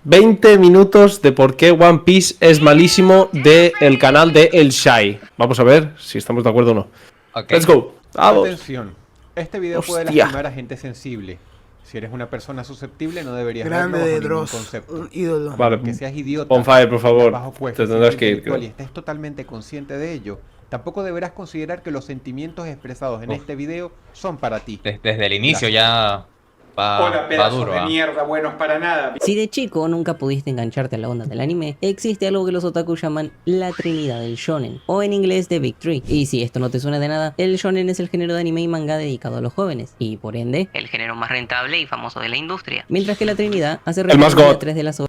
20 minutos de por qué One Piece es malísimo del canal de El Shai. Vamos a ver si estamos de acuerdo o no. Okay. Let's go. Vamos. Atención, este video puede Hostia. lastimar a gente sensible. Si eres una persona susceptible, no deberías Grande verlo de bajo ningún Dross, concepto. un ídolo. Vale, Que seas idiota, on fire, por favor. bajo Te tendrás que ir, intelectual creo. y estés totalmente consciente de ello, tampoco deberás considerar que los sentimientos expresados en este video son para ti. Desde el inicio ya Hola, va pedazos duro. de ¿ah? mierda, buenos para nada. Si de chico nunca pudiste engancharte a la onda del anime, existe algo que los otaku llaman la trinidad del shonen, o en inglés The Big Three. Y si esto no te suena de nada, el shonen es el género de anime y manga dedicado a los jóvenes, y por ende, el género más rentable y famoso de la industria. Mientras que la trinidad hace más referencia god. a tres de las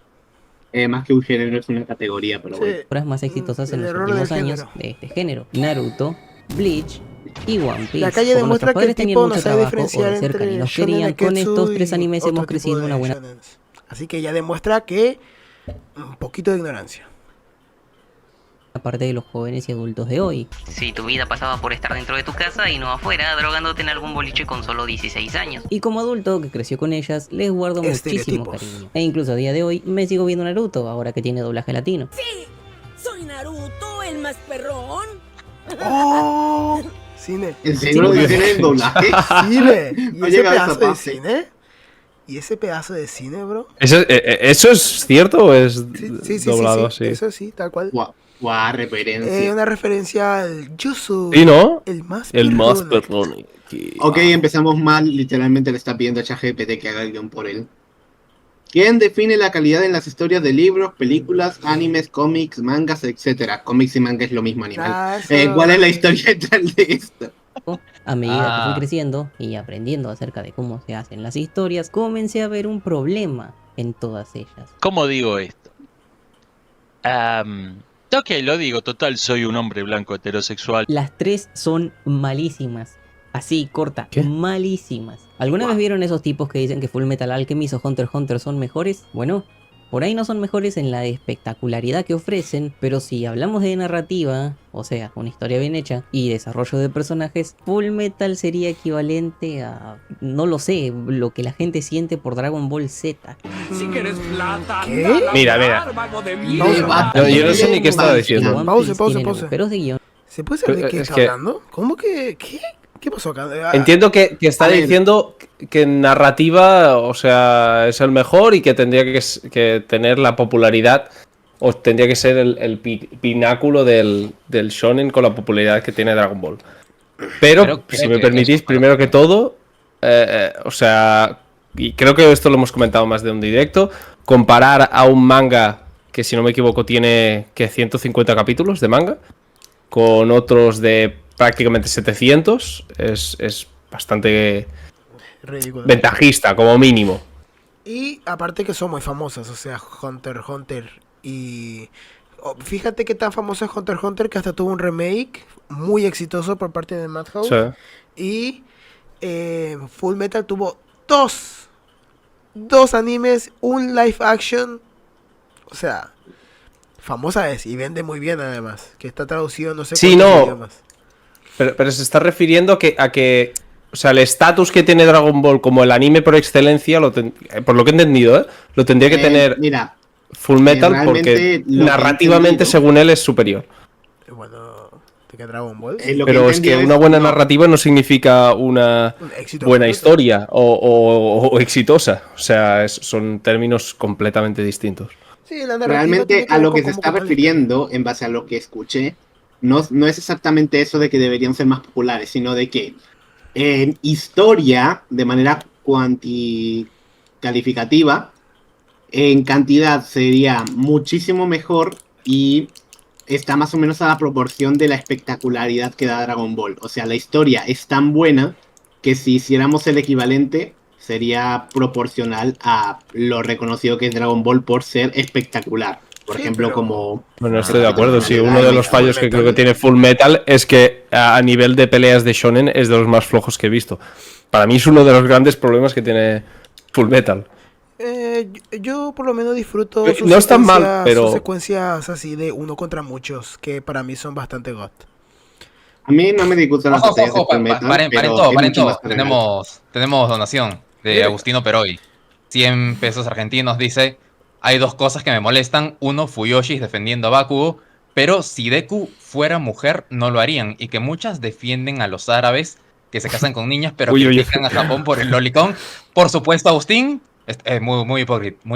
Más que un género es una categoría, pero bueno. obras más exitosas en El los error últimos del años género. de este género: Naruto, Bleach y One Piece. La calle Como demuestra nuestros que el padres tenían tipo no mucho sabe trabajo, diferenciar obedecer entre y nos shonen querían, con neketsu estos tres y animes otro hemos tipo crecido de una buena... shonens. Así que ya demuestra que un poquito de ignorancia. Aparte de los jóvenes y adultos de hoy. Si tu vida pasaba por estar dentro de tu casa y no afuera, drogándote en algún boliche con solo 16 años. Y como adulto que creció con ellas, les guardo muchísimo Estereotipos. cariño. E incluso a día de hoy me sigo viendo Naruto, ahora que tiene doblaje latino. Soy Naruto, el más perrón. ¡Oh! Cine. ¿En serio lo dicen en doblaje? Cine. Y No ese llega a esa pedazo de parte. cine. Y ese pedazo de cine, bro. ¿Eso es cierto o es Sí, doblado sí. así? Eso sí, tal cual. Guau, referencia. Una referencia al yo soy ¿Sí, no? el más El más perrón. perrón. Ok, empezamos mal. Literalmente le está pidiendo a ChatGPT que haga el guión por él. ¿Quién define la calidad en las historias de libros, películas, animes, cómics, mangas, etcétera? Cómics y manga es lo mismo animal. Ah, eso. ¿Cuál es la historia detrás de esto? A medida que fui Ah. creciendo y aprendiendo acerca de cómo se hacen las historias, comencé a ver un problema en todas ellas. ¿Cómo digo esto? Ok, lo digo, total, soy un hombre blanco heterosexual. Las tres son malísimas. Así, corta, ¿Qué? malísimas. ¿Alguna vez vieron esos tipos que dicen que Full Metal Alchemist o Hunter x Hunter son mejores? Bueno, por ahí no son mejores en la espectacularidad que ofrecen, pero si hablamos de narrativa, o sea, una historia bien hecha, y desarrollo de personajes, Full Metal sería equivalente a, no lo sé, lo que la gente siente por Dragon Ball Z. Si quieres plata, ¿Qué? anda a Mira, volar, mira. vago de Pausa. mierda. No, yo no sé ni qué estaba diciendo. One Pause, Piece pause, tiene pause. agujeros de guión. ¿Se puede saber de qué Es está que- hablando? ¿Cómo que? ¿Qué? ¿Qué pasó acá? Entiendo que está A ver. diciendo que en narrativa, o sea, es el mejor y que tendría que tener la popularidad, o tendría que ser el pináculo del shonen con la popularidad que tiene Dragon Ball. Pero, Creo si me que permitís, eso- primero que todo, o sea, y creo que esto lo hemos comentado más de un directo, comparar a un manga que, si no me equivoco, tiene que 150 capítulos de manga, con otros de prácticamente 700, es bastante Ridículo. ventajista, como mínimo. Y aparte que son muy famosas, o sea, Hunter x Hunter y... fíjate que tan famoso es Hunter x Hunter que hasta tuvo un remake muy exitoso por parte de Madhouse. O sea, Y Full Metal tuvo dos animes, un live action. O sea, famosa es y vende muy bien además. Que está traducido no sé Sí, cuántos no. idiomas. pero se está refiriendo a que o sea, el estatus que tiene Dragon Ball como el anime por excelencia, por lo que he entendido, lo tendría que tener Mira, Full Metal realmente porque lo que he narrativamente, entendido- según él, es superior. Bueno, ¿de qué Dragon Ball? lo Pero he es que entendido una buena no, narrativa no significa una Un éxito buena completo. historia o exitosa. O sea, son términos completamente distintos. Sí, la narrativa Realmente tiene a lo que se como está tal- refiriendo, en base a lo que escuché, no es exactamente eso de que deberían ser más populares, sino de que en historia, de manera calificativa, en cantidad sería muchísimo mejor y está más o menos a la proporción de la espectacularidad que da Dragon Ball. O sea, la historia es tan buena que si hiciéramos el equivalente sería proporcional a lo reconocido que es Dragon Ball por ser espectacular. Por Sí, ejemplo, pero- como... Bueno, estoy de acuerdo. Sí, uno de los Full fallos que creo que Metal. tiene Full Metal es que a nivel de peleas de shonen es de los más flojos que he visto. Para mí es uno de los grandes problemas que tiene Full Metal. Yo por lo menos disfruto No es tan mal, secuencias- pero- sus secuencias así de uno contra muchos, que para mí son bastante got. A mí no me disgustan las Ojo, batallas de ojo, Full Metal, paren pero todo, es paren mucho todo. más general. Tenemos donación de Agustino Peroy. 100 pesos argentinos, dice: hay dos cosas que me molestan. Uno, Fuyoshi defendiendo a Bakugo, pero si Deku fuera mujer no lo harían. Y que muchas defienden a los árabes que se casan con niñas, pero critican a Japón por el lolicón. Por supuesto, Agustín es muy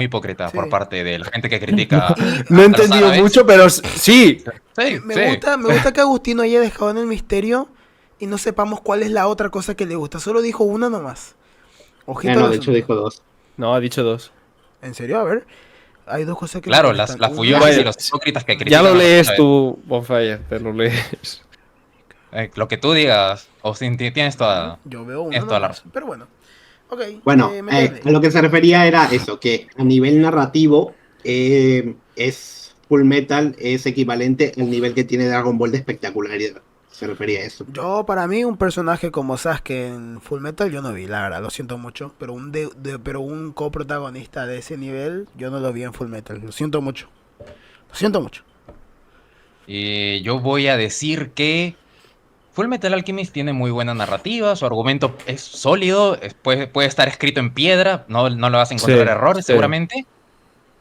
hipócrita Sí. por parte de la gente que critica. No he a los entendido árabes. mucho, pero sí. Sí, Me sí. gusta que Agustino haya dejado en el misterio y no sepamos cuál es la otra cosa que le gusta. Solo dijo una nomás. Ojito No, al de hecho asunto. dijo 2. No, ha dicho 2. ¿En serio? A ver. Hay dos cosas que Claro, me las gustan. Una- Fuyoshis y los hipócritas que critican. Ya lo a los lees árabes. tú, Bonfire, te lo lees. Lo que tú digas, Austin, tienes toda. Yo veo una Tienes toda la nomás, pero bueno. Ok. Bueno, metele. a lo que se refería era eso, que a nivel narrativo Full Metal es equivalente al nivel que tiene Dragon Ball de espectacularidad. Se refería a eso. Yo, para mí, un personaje como Sasuke en Full Metal, yo no vi, la verdad, lo siento mucho. Pero pero un coprotagonista de ese nivel, yo no lo vi en Full Metal. Lo siento mucho. Lo siento mucho. Y yo voy a decir que Full Metal Alchemist tiene muy buena narrativa, su argumento es sólido, puede estar escrito en piedra, no le vas a encontrar Sí, errores sí. seguramente,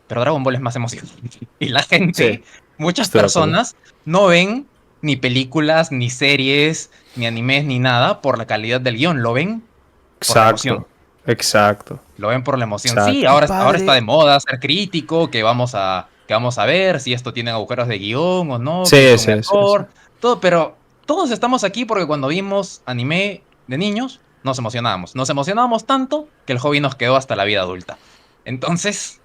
pero Dragon Ball es más emocionante. Y la gente, Sí, muchas estoy de acuerdo. personas, no ven ni películas, ni series, ni animes, ni nada por la calidad del guión, lo ven por la emoción. Exacto. Exacto. Lo ven por la emoción. Exacto. Sí, ahora Padre. está de moda ser crítico, que vamos a ver si esto tiene agujeros de guión o no, Sí, que es sí, un sí, error, todo, pero todos estamos aquí porque cuando vimos anime de niños nos emocionábamos. Nos emocionábamos tanto que el hobby nos quedó hasta la vida adulta. Entonces,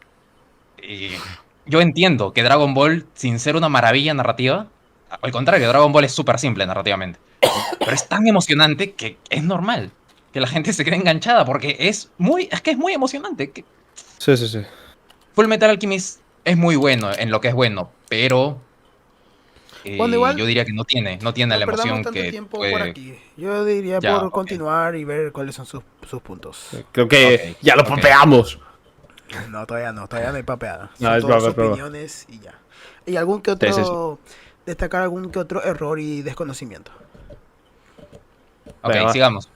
yo entiendo que Dragon Ball, sin ser una maravilla narrativa, al contrario, Dragon Ball es súper simple narrativamente, pero es tan emocionante que es normal que la gente se quede enganchada porque es muy emocionante. Sí, sí, sí. Full Metal Alchemist es muy bueno en lo que es bueno, pero Bueno, igual, yo diría que no tiene No la perdamos emoción tanto que tiempo puede... por aquí. Yo diría Ya, por ok. continuar y ver cuáles son sus puntos. Creo que Ok, ya lo ok. papeamos. No, todavía no hay papeada. No, Son es todas broma, opiniones y ya. ¿Y algún que otro, Sí, destacar algún que otro error y desconocimiento? Ok, Venga, va. sigamos.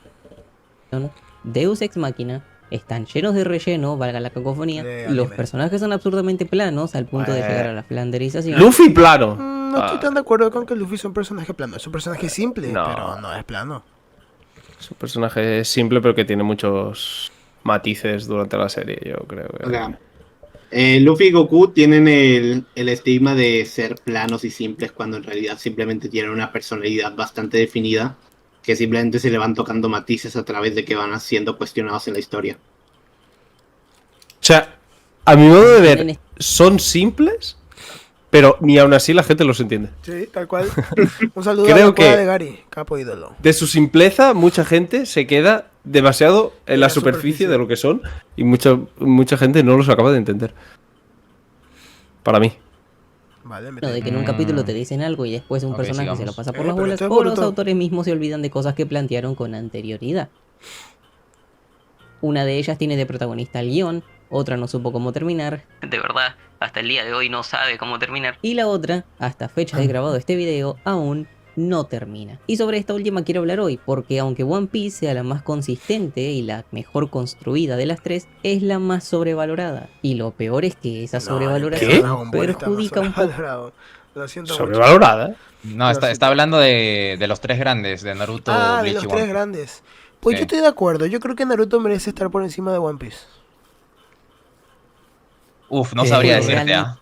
Deus Ex Machina están llenos de relleno, valga la cacofonía. De Los anime. personajes son absurdamente planos al punto de llegar a la flanderización. Luffy plano. No estoy tan de acuerdo con que Luffy sea un personaje plano. Es un personaje simple, No. pero no es plano. Es un personaje simple, pero que tiene muchos matices durante la serie, yo creo. O sea, Luffy y Goku tienen el estigma de ser planos y simples cuando en realidad simplemente tienen una personalidad bastante definida que simplemente se le van tocando matices a través de que van siendo cuestionados en la historia. O sea, a mi modo de ver, Tienen- son simples, pero ni aún así la gente los entiende. Sí, tal cual. Un saludo Creo a la cueva que- de Gary, capo ídolo. De su simpleza, mucha gente se queda demasiado en la la superficie superficie. de lo que son y mucha gente no los acaba de entender. Para mí. Vale, No, de que en un capítulo te dicen algo y después un Ok, personaje se sigamos. lo pasa por las Pero bolas, esto es o los Boruto. autores mismos se olvidan de cosas que plantearon con anterioridad. Una de ellas tiene de protagonista el guión, otra no supo cómo terminar. De verdad, hasta el día de hoy no sabe cómo terminar. Y la otra, hasta fecha de grabado este video, aún no termina. Y sobre esta última quiero hablar hoy, porque aunque One Piece sea la más consistente y la mejor construida de las tres, es la más sobrevalorada. Y lo peor es que esa sobrevaloración ¿Qué? perjudica un poco. Lo siento mucho. Sobrevalorada. No, está hablando de los tres grandes, de Naruto, Ah, de Bleach los y tres One Piece. grandes. Pues Sí. yo estoy de acuerdo. Yo creo que Naruto merece estar por encima de One Piece. Uf, no sabría decirte, realmente- ¿ah?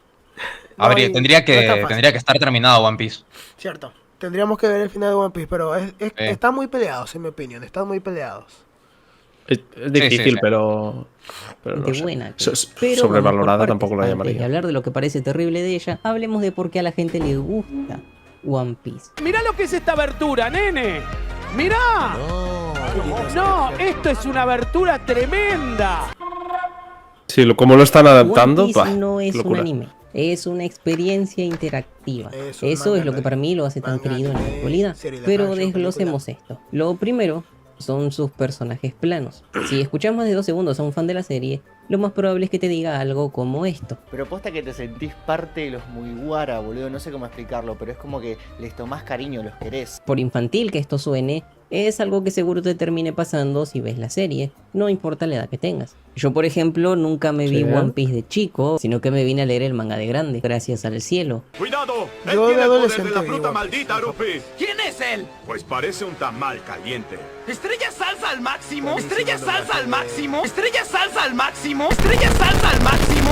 No, y Tendría no está fácil. que estar terminado One Piece. Cierto. Tendríamos que ver el final de One Piece, pero Sí. están muy peleados, en mi opinión. Están muy peleados. Es difícil, sí. pero no de sé. buena. Pero sobrevalorada vamos por tampoco la partes. Antes de llamaría. hablar de lo que parece terrible de ella, hablemos de por qué a la gente le gusta One Piece. Mirá lo que es esta abertura, nene. Mirá. No, esto es una abertura tremenda. Sí, como lo están adaptando, One Piece bah, no es locura. un anime, es una experiencia interactiva. Es un Eso manga es lo que para mí lo hace tan manga, querido en la anime, actualidad. serie de Pero live action, desglosemos esto. Lo primero son sus personajes planos. Si escuchas más de 2 segundos a un fan de la serie, lo más probable es que te diga algo como esto. Pero posta que te sentís parte de los Mugiwara, boludo. No sé cómo explicarlo, pero es como que les tomás cariño, los querés. Por infantil que esto suene, es algo que seguro te termine pasando si ves la serie, no importa la edad que tengas. Yo, por ejemplo, nunca me vi Sí. One Piece de chico, sino que me vine a leer el manga de grande, gracias al cielo. ¡Cuidado! Yo de adolescente vi One maldita, Luffy! ¿Quién es él? Pues parece un tamal caliente. ¿Estrella salsa al máximo? ¿Estrella salsa al máximo? ¿Estrella salsa al máximo? ¿Estrella salsa al máximo?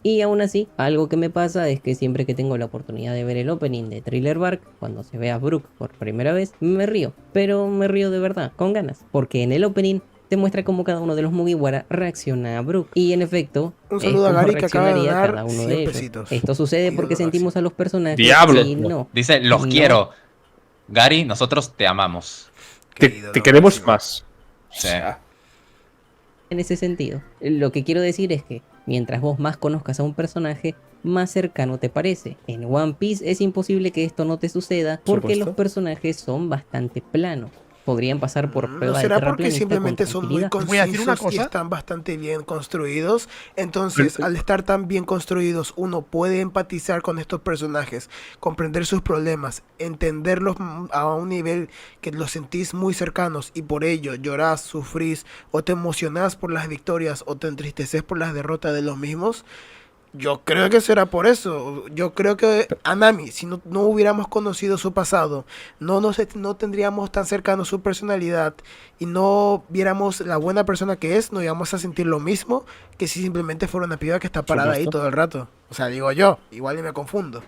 Y aún así, algo que me pasa es que siempre que tengo la oportunidad de ver el opening de Thriller Bark, cuando se ve a Brook por primera vez, me río. Pero me río de verdad, con ganas. Porque en el opening te muestra cómo cada uno de los Mugiwara reacciona a Brook. Y en efecto, Un saludo a es como Gary que acaba de reaccionaría dar cada uno 100 de ellos. pesitos. Esto sucede porque Ídolo sentimos a los personajes ¡Diablo! y no. Dice, los No. quiero. Gary, nosotros te amamos. Te queremos más. Sí. En ese sentido, lo que quiero decir es que mientras vos más conozcas a un personaje, más cercano te parece. En One Piece es imposible que esto no te suceda porque supuesto. los personajes son bastante planos. Podrían pasar por ¿No pruebas de será porque terraplanista simplemente con son muy tranquilidad. Voy a decir una concisos y cosa. están bastante bien construidos? Entonces, Pero- al estar tan bien construidos, uno puede empatizar con estos personajes, comprender sus problemas, entenderlos a un nivel que los sentís muy cercanos y por ello llorás, sufrís o te emocionás por las victorias o te entristeces por las derrotas de los mismos. Yo creo que será por eso. Yo creo que a Nami, si no hubiéramos conocido su pasado, no tendríamos tan cercano su personalidad y no viéramos la buena persona que es, no íbamos a sentir lo mismo que si simplemente fuera una piba que está parada ahí Supuesto. todo el rato. O sea, digo yo, igual y me confundo.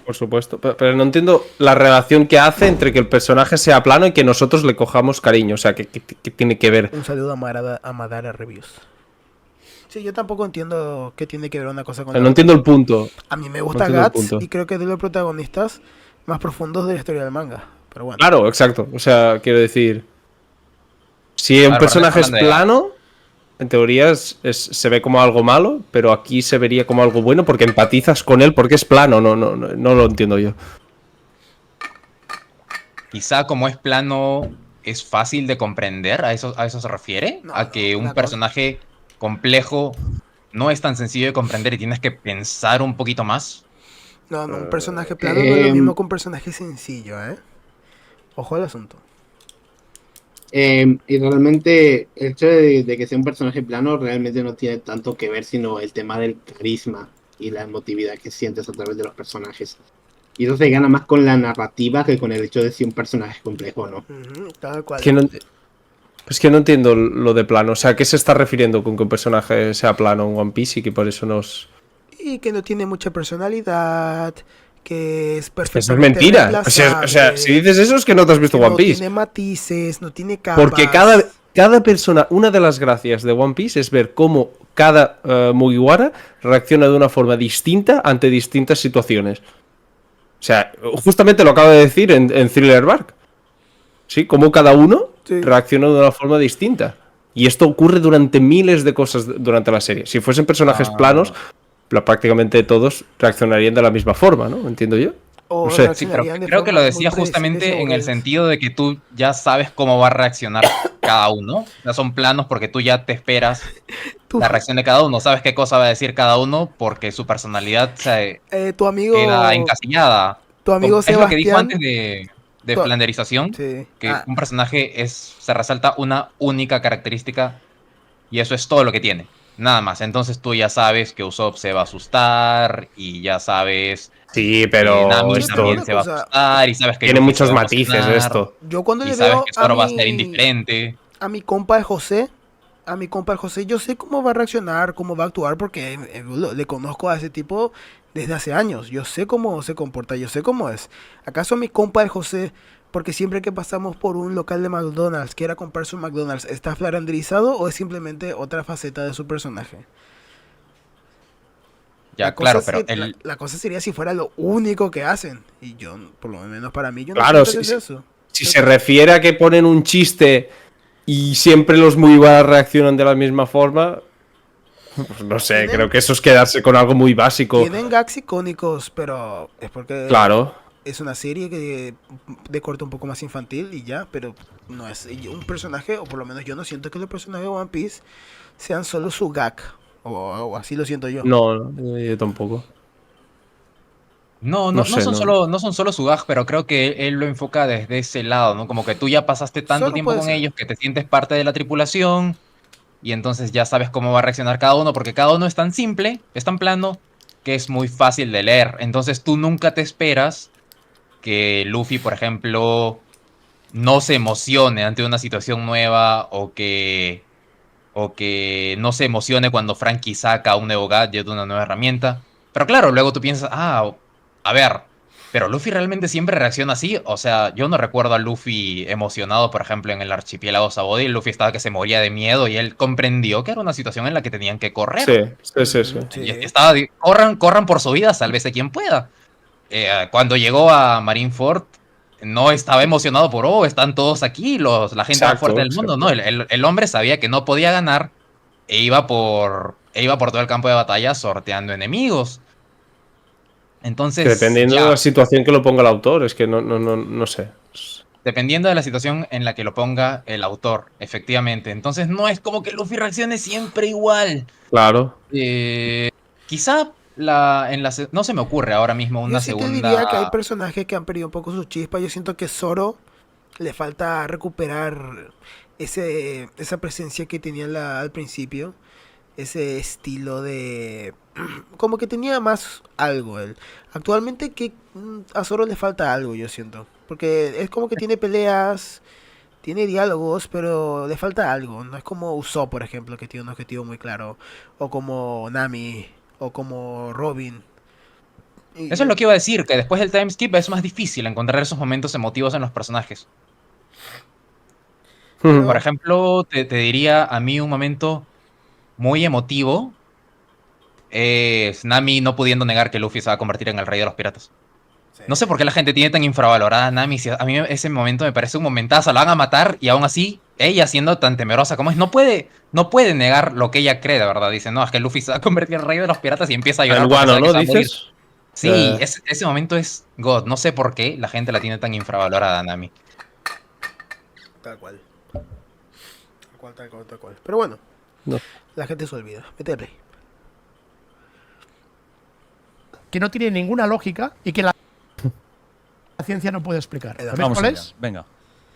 Por supuesto, pero no entiendo la relación que hace entre que el personaje sea plano y que nosotros le cojamos cariño. O sea, que tiene que ver. Un saludo a Madara Reviews. Sí, yo tampoco entiendo qué tiene que ver una cosa con la No otra. entiendo el punto. A mí me no gusta entiendo el Guts punto. y creo que es de los protagonistas más profundos de la historia del manga. Pero bueno. Claro, exacto. O sea, quiero decir. Si un Claro, personaje es hablando de- plano, en teoría se ve como algo malo, pero aquí se vería como algo bueno porque empatizas con él porque es plano. No lo entiendo yo. Quizá como es plano, es fácil de comprender. ¿A eso se refiere? No, a que no, un una personaje complejo no es tan sencillo de comprender y tienes que pensar un poquito más. No, un personaje plano no es lo mismo que un personaje sencillo, ¿eh? Ojo al asunto. Y realmente el hecho de que sea un personaje plano realmente no tiene tanto que ver, sino el tema del carisma y la emotividad que sientes a través de los personajes. Y eso se gana más con la narrativa que con el hecho de si un personaje es complejo o no. Ujú, tal cual. Es que no entiendo lo de plano. O sea, ¿a qué se está refiriendo con que un personaje sea plano en One Piece y que por eso nos. Y que no tiene mucha personalidad, que es Eso perfectamente es mentira. O sea, reemplazable, si dices eso es que no te has visto que One no Piece. tiene matices, no tiene capas. Porque cada persona, una de las gracias de One Piece es ver cómo cada Mugiwara reacciona de una forma distinta ante distintas situaciones. O sea, justamente lo acabo de decir en Thriller Bark. Sí, cómo cada uno Sí. reacciona de una forma distinta. Y esto ocurre durante miles de cosas durante la serie. Si fuesen personajes planos, prácticamente todos reaccionarían de la misma forma, ¿no? Entiendo yo. O No sé. Sí, pero reaccionarían de creo que lo formas decía muy justamente predecibles y en el aburridas. sentido de que tú ya sabes cómo va a reaccionar cada uno. O sea, son planos porque tú ya te esperas Tú- la reacción de cada uno. Sabes qué cosa va a decir cada uno porque su personalidad se Tu amigo, queda encasillada. tu amigo Es lo que dijo Sebastián. antes de Tu- flanderización, Sí. que Ah, un personaje se resalta una única característica y eso es todo lo que tiene. Nada más. Entonces tú ya sabes que Usopp se va a asustar y ya sabes Sí, que Nami esto también se va a cosa, asustar y sabes que tiene Luffy muchos se va a matices emocionar, esto. yo cuando y le sabes veo que Zoro va a ser indiferente. a mi compa el José, yo sé cómo va a reaccionar, cómo va a actuar, porque le conozco a ese tipo desde hace años. Yo sé cómo se comporta, yo sé cómo es. ¿Acaso mi compa el José, porque siempre que pasamos por un local de McDonald's, quiera comprar su McDonald's, está flaranderizado o es simplemente otra faceta de su personaje? Ya, La cosa claro, es pero que la cosa sería si fuera lo único que hacen. Y yo, por lo menos para mí, yo no Claro, siento que sí, es eso. Si se refiere a que ponen un chiste y siempre los Mugiwara reaccionan de la misma forma, pues no sé, Tienen- creo que eso es quedarse con algo muy básico. Tienen gags icónicos, pero es porque Claro. es una serie que de corte un poco más infantil y ya, pero no es un personaje, o por lo menos yo no siento que los personajes de One Piece sean solo su gag, o así lo siento yo. No, yo tampoco. No sé, son no. no son solo su gag, pero creo que él lo enfoca desde ese lado, ¿no? Como que tú ya pasaste tanto Solo tiempo puede con ser. ellos que te sientes parte de la tripulación y entonces ya sabes cómo va a reaccionar cada uno, porque cada uno es tan simple, es tan plano, que es muy fácil de leer. Entonces tú nunca te esperas que Luffy, por ejemplo, no se emocione ante una situación nueva o que no se emocione cuando Frankie saca un nuevo gadget, una nueva herramienta. Pero claro, luego tú piensas, a ver, pero Luffy realmente siempre reacciona así. O sea, yo no recuerdo a Luffy emocionado, por ejemplo, en el archipiélago Sabaody. Luffy estaba que se moría de miedo y él comprendió que era una situación en la que tenían que Sí, correr. sí. Y estaba, corran por su vida, sálvese quien pueda. Cuando llegó a Marineford, no estaba emocionado por, están todos aquí, la gente más fuerte del mundo. No, el hombre sabía que no podía ganar e iba por todo el campo de batalla sorteando enemigos. Que Entonces, dependiendo de ya, la situación que lo ponga el autor, es que no sé. dependiendo de la situación en la que lo ponga el autor, efectivamente. Entonces, no es como que Luffy reaccione siempre igual. Claro. Quizá no se me ocurre ahora mismo Yo una sí te segunda. diría que hay personajes que han perdido un poco su chispa. Yo siento que Zoro le falta recuperar esa presencia que tenía al principio. Ese estilo de... Como que tenía más algo él. Actualmente a Zoro le falta algo, yo siento. Porque es como que tiene peleas, tiene diálogos, pero le falta algo. No es como Usopp, por ejemplo, que tiene un objetivo muy claro. O como Nami, o como Robin. Eso es lo que iba a decir, que después del time skip es más difícil encontrar esos momentos emotivos en los personajes. Por ejemplo, te diría a mí un momento muy emotivo es Nami no pudiendo negar que Luffy se va a convertir en el rey de los piratas. No sé por qué la gente tiene tan infravalorada a Nami. A mí ese momento me parece un momentazo. La van a matar y aún así, ella siendo tan temerosa como es, no puede negar lo que ella cree, de verdad. Dice, no, es que Luffy se va a convertir en el rey de los piratas y empieza a llorar El porque guano, sabe que ¿no? se va a morir. Dices. Sí, ese momento es God. No sé por qué la gente la tiene tan infravalorada a Nami. Tal cual. Tal cual. Pero bueno, No. la gente se olvida. Vete play. Que no tiene ninguna lógica y que la ciencia no puede explicar. ¿Sabes Vamos cuál allá, es? venga.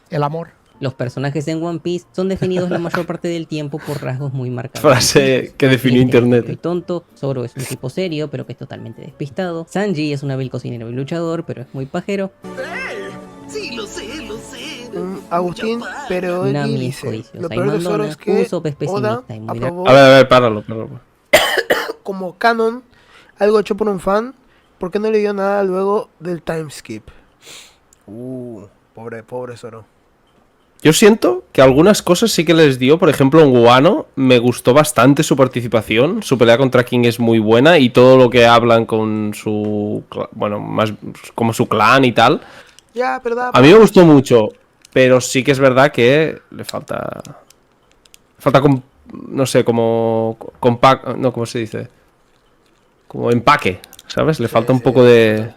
El amor. Los personajes en One Piece son definidos la mayor parte del tiempo por rasgos muy marcados. Frase que definió Este es internet. muy tonto, Zoro es un tipo serio, pero que es totalmente despistado. Sanji es un hábil cocinero y luchador, pero es muy pajero. Sí, lo sé. Agustín, pero él Nami es dice, codiciosa lo y peor de Zoro mandona. es que Usopp es Oda pesimista y muy aprobó A ver, páralo. como canon algo hecho por un fan. ¿Por qué no le dio nada luego del time skip? Pobre Zoro. Yo siento que algunas cosas sí que les dio. Por ejemplo, en Wano me gustó bastante su participación. Su pelea contra King es muy buena. Y todo lo que hablan con su... Bueno, más como su clan y tal. Ya, verdad. A mí me gustó mucho. Pero sí que es verdad que le falta... no sé, como... No, ¿cómo se dice? Como empaque, ¿sabes? Le falta un poco de...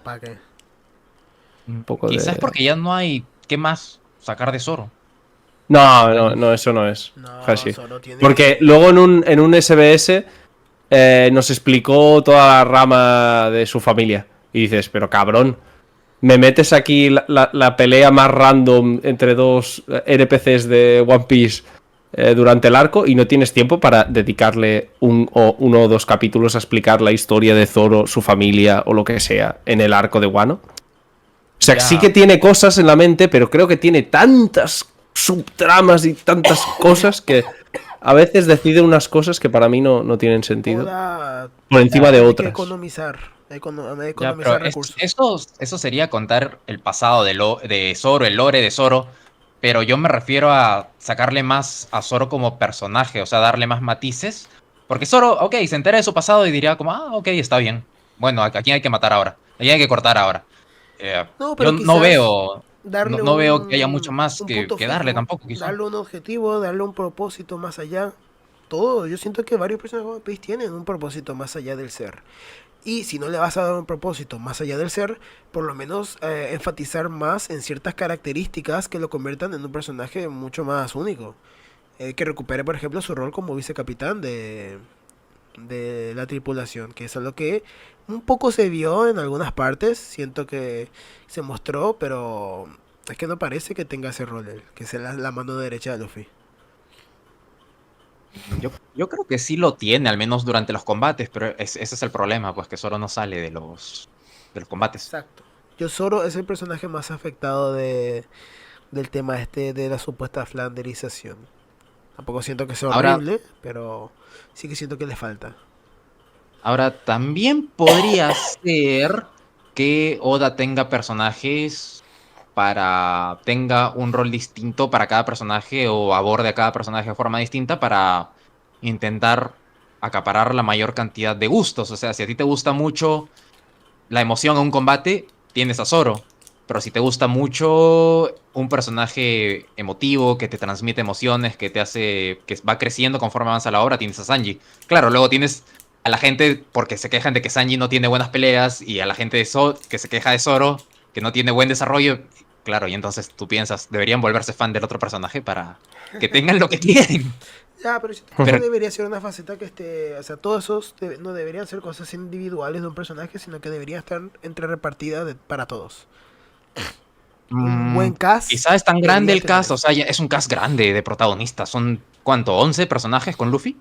Un poco Quizás de... porque ya no hay qué más sacar de Zoro. No, eso no es. Hashi. Zoro tiene- Porque luego en un SBS nos explicó toda la rama de su familia. Y dices, pero cabrón, me metes aquí la pelea más random entre dos NPCs de One Piece durante el arco y no tienes tiempo para dedicarle uno o dos capítulos a explicar la historia de Zoro, su familia o lo que sea en el arco de Wano. O sea, Ya. sí que tiene cosas en la mente, pero creo que tiene tantas subtramas y tantas cosas que a veces decide unas cosas que para mí no tienen sentido. Oda Por encima de tiene que otras. economizar Ya, economizar pero recursos. eso sería contar el pasado de Zoro, el lore de Zoro. Pero yo me refiero a sacarle más a Zoro como personaje, o sea, darle más matices. Porque Zoro, ok, se entera de su pasado y diría como, ok, está bien. Bueno, ¿a quién hay que matar ahora? ¿A quién hay que cortar ahora? No, pero Yo quizás darle no veo que haya mucho más un que punto darle fijo, tampoco, quizás. darle un objetivo, darle un propósito más allá. Todo, yo siento que varios personajes de One Piece tienen un propósito más allá del ser. Y si no le vas a dar un propósito más allá del ser, por lo menos enfatizar más en ciertas características que lo conviertan en un personaje mucho más único. Que recupere, por ejemplo, su rol como vicecapitán de la tripulación, que es algo que un poco se vio en algunas partes, siento que se mostró, pero es que no parece que tenga ese rol, que sea la mano derecha de Luffy. Yo creo que sí lo tiene, al menos durante los combates, pero ese es el problema, pues que Zoro no sale de los combates. Exacto. Zoro es el personaje más afectado del tema de la supuesta flanderización. Tampoco siento que sea horrible, pero sí que siento que le falta. Ahora, también podría ser que Oda tenga tenga un rol distinto para cada personaje o aborde a cada personaje de forma distinta para intentar acaparar la mayor cantidad de gustos. O sea, si a ti te gusta mucho la emoción en un combate, tienes a Zoro. Pero si te gusta mucho un personaje emotivo, que te transmite emociones, que va creciendo conforme avanza la obra, tienes a Sanji. Claro, luego tienes a la gente porque se quejan de que Sanji no tiene buenas peleas y a la gente que se queja de Zoro, que no tiene buen desarrollo. Claro, y entonces tú piensas, deberían volverse fan del otro personaje para que tengan lo que quieren. Ya, pero siento que debería ser una faceta que o sea, todos esos no deberían ser cosas individuales de un personaje, sino que deberían estar entre repartidas para todos. Un buen cast. Quizá es tan grande el cast, o sea, es un cast grande de protagonistas. Son, ¿cuánto? ¿11 personajes con Luffy?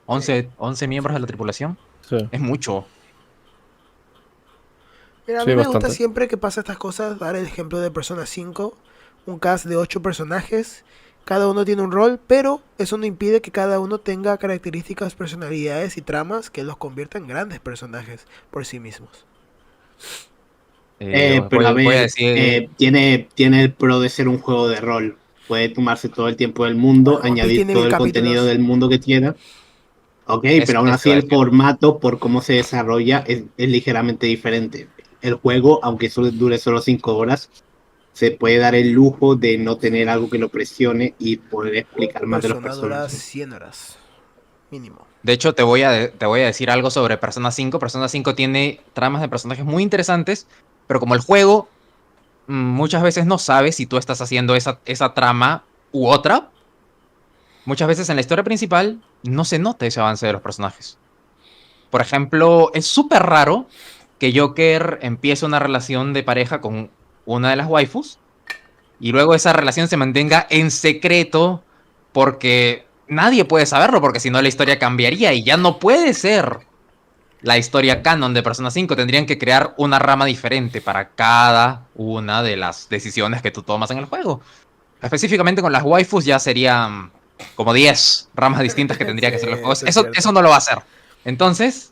¿11 miembros de la tripulación? Sí. Es mucho. Mira, a mí me gusta siempre que pasa estas cosas, dar el ejemplo de Persona 5, un cast de 8 personajes, cada uno tiene un rol, pero eso no impide que cada uno tenga características, personalidades y tramas que los conviertan en grandes personajes por sí mismos. Pero a ver, tiene el pro de ser un juego de rol. Puede tomarse todo el tiempo del mundo, añadir todo el contenido del mundo que quiera. Ok, pero aún así el formato, por cómo se desarrolla, es ligeramente diferente. El juego, aunque dure solo 5 horas, se puede dar el lujo de no tener algo que lo presione y poder explicar más de los personajes. Dura 100 horas, mínimo. De hecho, te voy a decir algo sobre Persona 5. Persona 5 tiene tramas de personajes muy interesantes, pero como el juego muchas veces no sabes si tú estás haciendo esa trama u otra, muchas veces en la historia principal no se nota ese avance de los personajes. Por ejemplo, es súper raro que Joker empiece una relación de pareja con una de las waifus y luego esa relación se mantenga en secreto porque nadie puede saberlo, porque si no la historia cambiaría y ya no puede ser la historia canon de Persona 5. Tendrían que crear una rama diferente para cada una de las decisiones que tú tomas en el juego. Específicamente con las waifus ya serían como 10 ramas distintas que tendría que hacer el juego. Eso no lo va a hacer. Entonces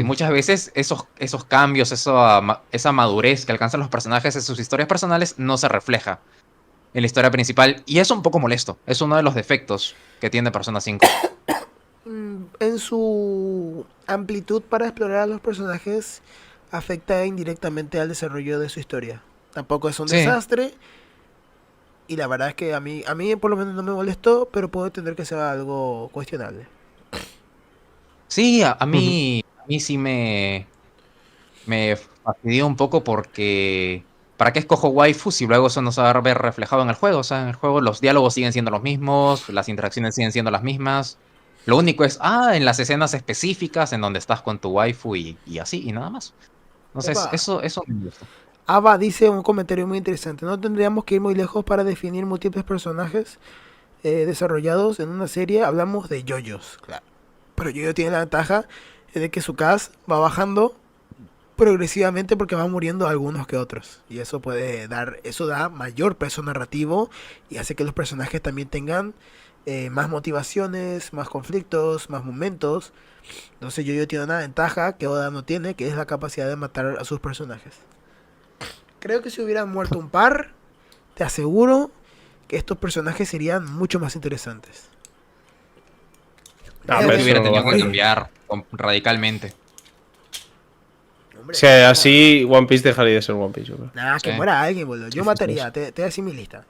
muchas veces esos cambios, esa madurez que alcanzan los personajes en sus historias personales no se refleja en la historia principal. Y es un poco molesto. Es uno de los defectos que tiene Persona 5. En su amplitud para explorar a los personajes, afecta indirectamente al desarrollo de su historia. Tampoco es un desastre. Y la verdad es que a mí por lo menos no me molestó, pero puedo entender que sea algo cuestionable. Sí, a mí sí me fastidió un poco porque ¿para qué escojo waifus si luego eso no se va a ver reflejado en el juego? O sea, en el juego los diálogos siguen siendo los mismos, las interacciones siguen siendo las mismas. Lo único es, en las escenas específicas en donde estás con tu waifu y así, y nada más. Entonces, eso me gusta. Ava dice un comentario muy interesante. No tendríamos que ir muy lejos para definir múltiples personajes desarrollados en una serie. Hablamos de yoyos, claro. Pero Yoyo tiene la ventaja de que su cast va bajando progresivamente porque van muriendo algunos que otros. Y eso da mayor peso narrativo y hace que los personajes también tengan más motivaciones, más conflictos, más momentos. Entonces Yoyo tiene una ventaja que Oda no tiene, que es la capacidad de matar a sus personajes. Creo que si hubieran muerto un par, te aseguro que estos personajes serían mucho más interesantes. Pero hubiera tenido que cambiar radicalmente. O sea, así One Piece dejaría de ser One Piece. Que muera alguien, boludo. Yo mataría, te voy a decir mi lista.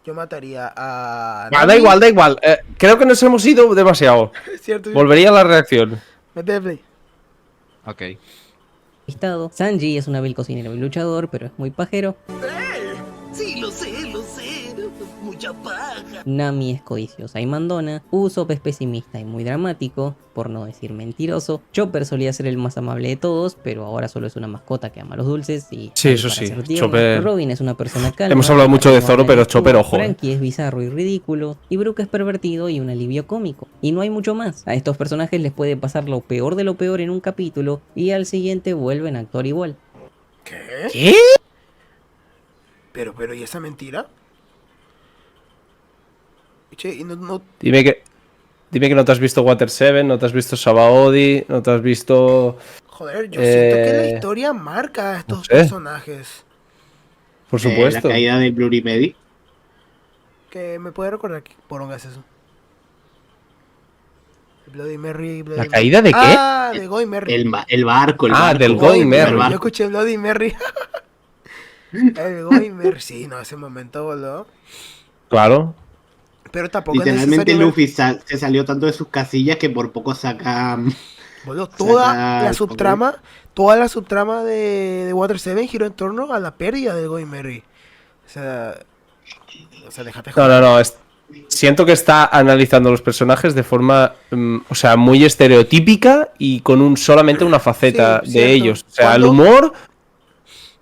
Yo mataría a... da igual. Creo que nos hemos ido demasiado. Cierto, volvería a la reacción. Mete play. Ok. Listado. Sanji es un hábil cocinero y luchador, pero es muy pajero. Sí, lo sé. Mucha paz. Nami es codiciosa y mandona, Usopp es pesimista y muy dramático, por no decir mentiroso. Chopper solía ser el más amable de todos, pero ahora solo es una mascota que ama los dulces y... Sí, eso para sí. ser tierna. Chopper... Robin es una persona calma. Hemos hablado mucho de no Zoro, habla pero de Chopper, tú. ojo. Frankie es bizarro y ridículo, y Brook es pervertido y un alivio cómico. Y no hay mucho más. A estos personajes les puede pasar lo peor de lo peor en un capítulo, y al siguiente vuelven a actuar igual. ¿Qué? Pero, ¿y esa mentira? Che, y no... Dime que no te has visto Water 7, no te has visto Sabaody, no te has visto... Joder, yo siento que la historia marca a estos personajes. Por supuesto. La caída de Bloody Mary. Que me puede recordar que poronga es eso. Bloody Mary, ¿La caída de qué? Ah, de Going Merry. El barco. Del Going Merry. Yo escuché Bloody Mary. El Going Merry. Sí, no, ese momento voló. Claro. Pero tampoco literalmente es Luffy se salió tanto de sus casillas que por poco saca... Bueno, toda la subtrama de Water 7 giró en torno a la pérdida del Going Merry. O sea, déjate joder. No. Siento que está analizando los personajes de forma, o sea, muy estereotípica y con solamente una faceta Sí, de cierto. ellos. O sea, el humor...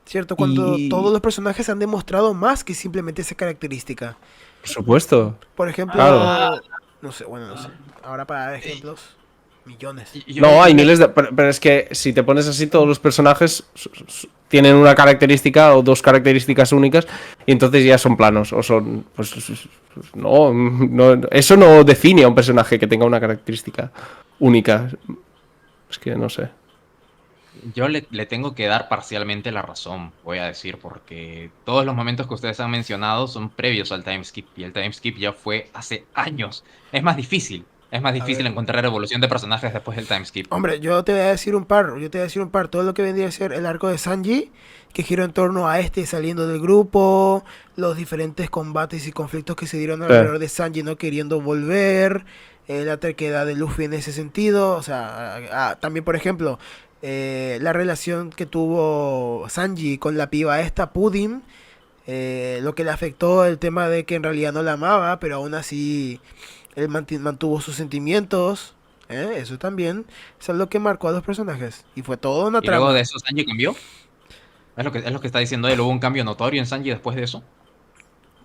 Cierto, cuando todos los personajes han demostrado más que simplemente esa característica. Por supuesto. Por ejemplo, Claro. no sé. Ahora para dar ejemplos, millones. No, hay miles de... Pero es que si te pones así, todos los personajes tienen una característica o dos características únicas y entonces ya son planos. O son... Pues no, eso no define a un personaje que tenga una característica única. Es que no sé. Yo le tengo que dar parcialmente la razón, voy a decir, porque todos los momentos que ustedes han mencionado son previos al timeskip, y el timeskip ya fue hace años. Es más difícil encontrar evolución de personajes después del timeskip. Hombre, yo te voy a decir un par. Todo lo que vendría a ser el arco de Sanji, que giró en torno a saliendo del grupo, los diferentes combates y conflictos que se dieron alrededor de Sanji no queriendo volver, la terquedad de Luffy en ese sentido. O sea, también, por ejemplo, la relación que tuvo Sanji con la piba Pudding, lo que le afectó el tema de que en realidad no la amaba, pero aún así él mantuvo sus sentimientos. Eso también es lo que marcó a los personajes. Y fue todo una ¿Y trama. luego de eso Sanji cambió? Es lo que está diciendo él. ¿Hubo un cambio notorio en Sanji después de eso?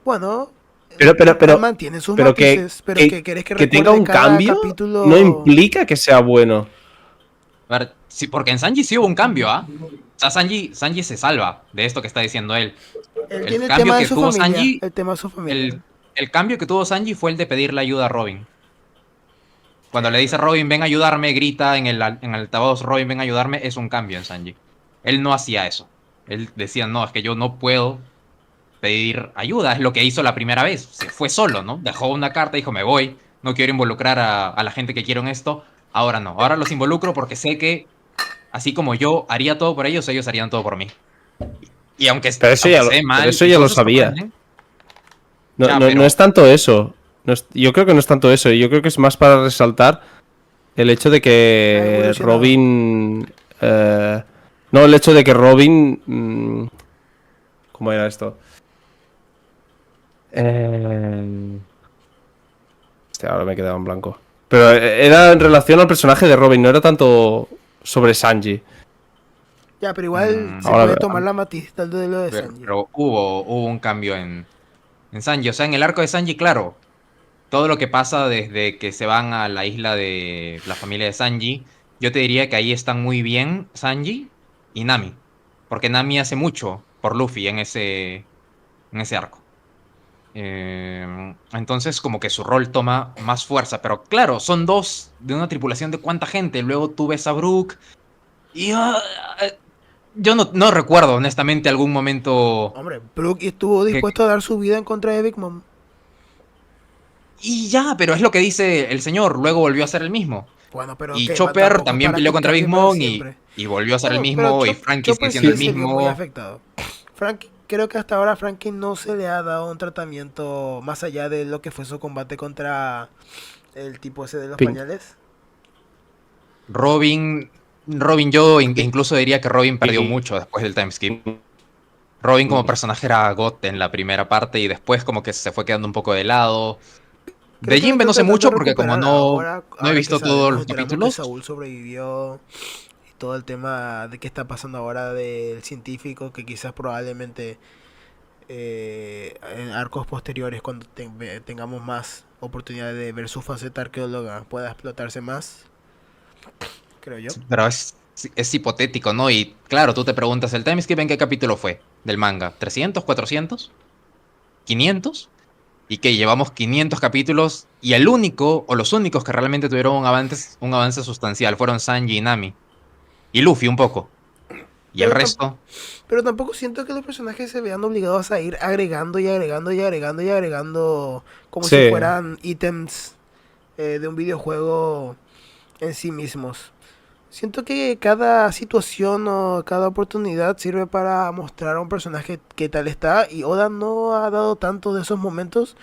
Bueno, pero mantiene sus pero matices, pero que querés que tenga un cada cambio capítulo... no implica que sea bueno. A ver, sí, porque en Sanji sí hubo un cambio, ¿ah? O sea, Sanji se salva de esto que está diciendo él. Él El tiene el cambio tema de que su tuvo familia. Sanji- El tema de su familia. El cambio que tuvo Sanji fue el de pedirle ayuda a Robin. Cuando le dice Robin, ven a ayudarme, grita en el altavoz, Robin, ven a ayudarme, es un cambio en Sanji. Él no hacía eso. Él decía, no, es que yo no puedo pedir ayuda. Es lo que hizo la primera vez. Se fue solo, ¿no? Dejó una carta, dijo, me voy. No quiero involucrar a la gente que quiero en esto. Ahora no. Ahora los involucro porque sé que, así como yo haría todo por ellos harían todo por mí. Y aunque Pero eso ya, esté mal, eso ya lo sabía. No es tanto eso. Yo creo que no es tanto eso. Yo creo que es más para resaltar el hecho de que Robin... el hecho de que Robin... ¿Cómo era esto? Hostia, ahora me he quedado en blanco. Pero era en relación al personaje de Robin, no era tanto sobre Sanji. Ya, pero igual se ahora puede tomar la matiz de lo de Sanji. Pero hubo un cambio en Sanji. O sea, en el arco de Sanji, claro, todo lo que pasa desde que se van a la isla de la familia de Sanji, yo te diría que ahí están muy bien Sanji y Nami. Porque Nami hace mucho por Luffy en ese arco. Entonces como que su rol toma más fuerza. Pero claro, son dos de una tripulación de cuánta gente. Luego tú ves a Brook y... yo no recuerdo honestamente algún momento... Hombre, Brook estuvo dispuesto a dar su vida en contra de Big Mom. Y ya, pero es lo que dice el señor. Luego volvió a ser el mismo. Bueno, pero y Chopper también peleó contra Big Mom y volvió a ser el mismo. Y Frankie sigue siendo el mismo. Muy afectado. Creo que hasta ahora a Frankie no se le ha dado un tratamiento más allá de lo que fue su combate contra el tipo ese de los pañales. Robin, yo incluso diría que Robin perdió mucho después del timeskip. Robin como personaje era God en la primera parte y después como que se fue quedando un poco de lado. Creo De que lo Jinbe no sé están tratando mucho de porque como recuperar ahora, no he ahora que visto todos nos los enteramos que capítulos. Saúl sobrevivió y todo el tema de qué está pasando ahora del científico, que quizás probablemente en arcos posteriores, cuando tengamos más oportunidad de ver su faceta arqueóloga, pueda explotarse más, creo yo. Pero es hipotético, ¿no? Y claro, tú te preguntas, ¿el timeskip en qué capítulo fue del manga? ¿300, 400, 500? Y que llevamos 500 capítulos y el único, o los únicos que realmente tuvieron un avance sustancial fueron Sanji y Nami. Y Luffy un poco. Y el resto... Pero tampoco siento que los personajes se vean obligados a ir agregando y agregando y agregando y agregando como Sí. si fueran ítems de un videojuego en sí mismos. Siento que cada situación o cada oportunidad sirve para mostrar a un personaje qué tal está, y Oda no ha dado tanto de esos momentos,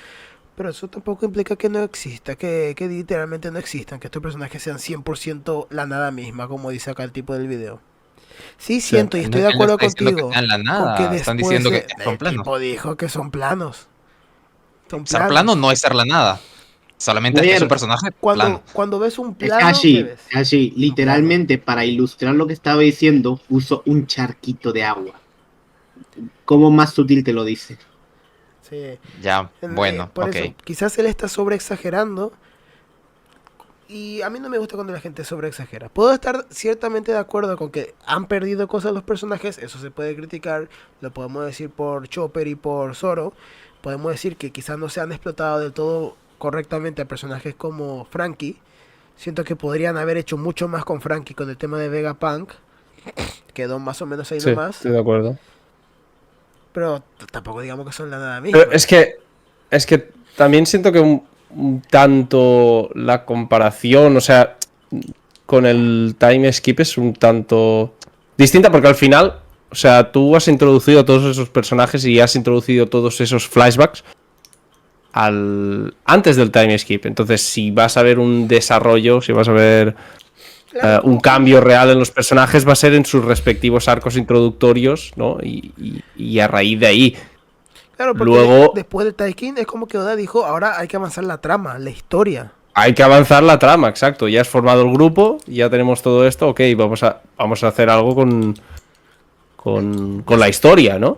pero eso tampoco implica que no exista, que literalmente no existan, que estos personajes sean 100% la nada misma, como dice acá el tipo del video. Sí, siento y estoy de Él no acuerdo está diciendo contigo. que sean la Con que nada, están después diciendo que son el planos. tipo dijo que son planos. Son Ser planos. plano no es ser la nada. Solamente es que es un personaje plano. Cuando ves un plano, ¿qué ves? Kashi, literalmente para ilustrar lo que estaba diciendo, uso un charquito de agua. ¿Cómo más sutil te lo dice? Sí. Ya, bueno, Por ok. eso, quizás él está sobre exagerando. Y a mí no me gusta cuando la gente sobre exagera. Puedo estar ciertamente de acuerdo con que han perdido cosas los personajes, eso se puede criticar, lo podemos decir por Chopper y por Zoro. Podemos decir que quizás no se han explotado del todo correctamente a personajes como Frankie. Siento que podrían haber hecho mucho más con Frankie con el tema de Vegapunk. Quedó más o menos ahí Sí, nomás. estoy de acuerdo. Pero tampoco digamos que son la nada misma. Pero es que también siento que un tanto la comparación, o sea, con el time skip es un tanto distinta, porque al final, o sea, tú has introducido todos esos personajes y has introducido todos esos flashbacks antes del time skip. Entonces, si vas a ver un desarrollo, si vas a ver un cambio real en los personajes, va a ser en sus respectivos arcos introductorios, ¿no? Y a raíz de ahí. Claro, porque luego después de Taikin es como que Oda dijo, ahora hay que avanzar la trama, la historia. hay que avanzar la trama, exacto. Ya has formado el grupo, ya tenemos todo esto, ok, vamos a hacer algo con la historia, ¿no?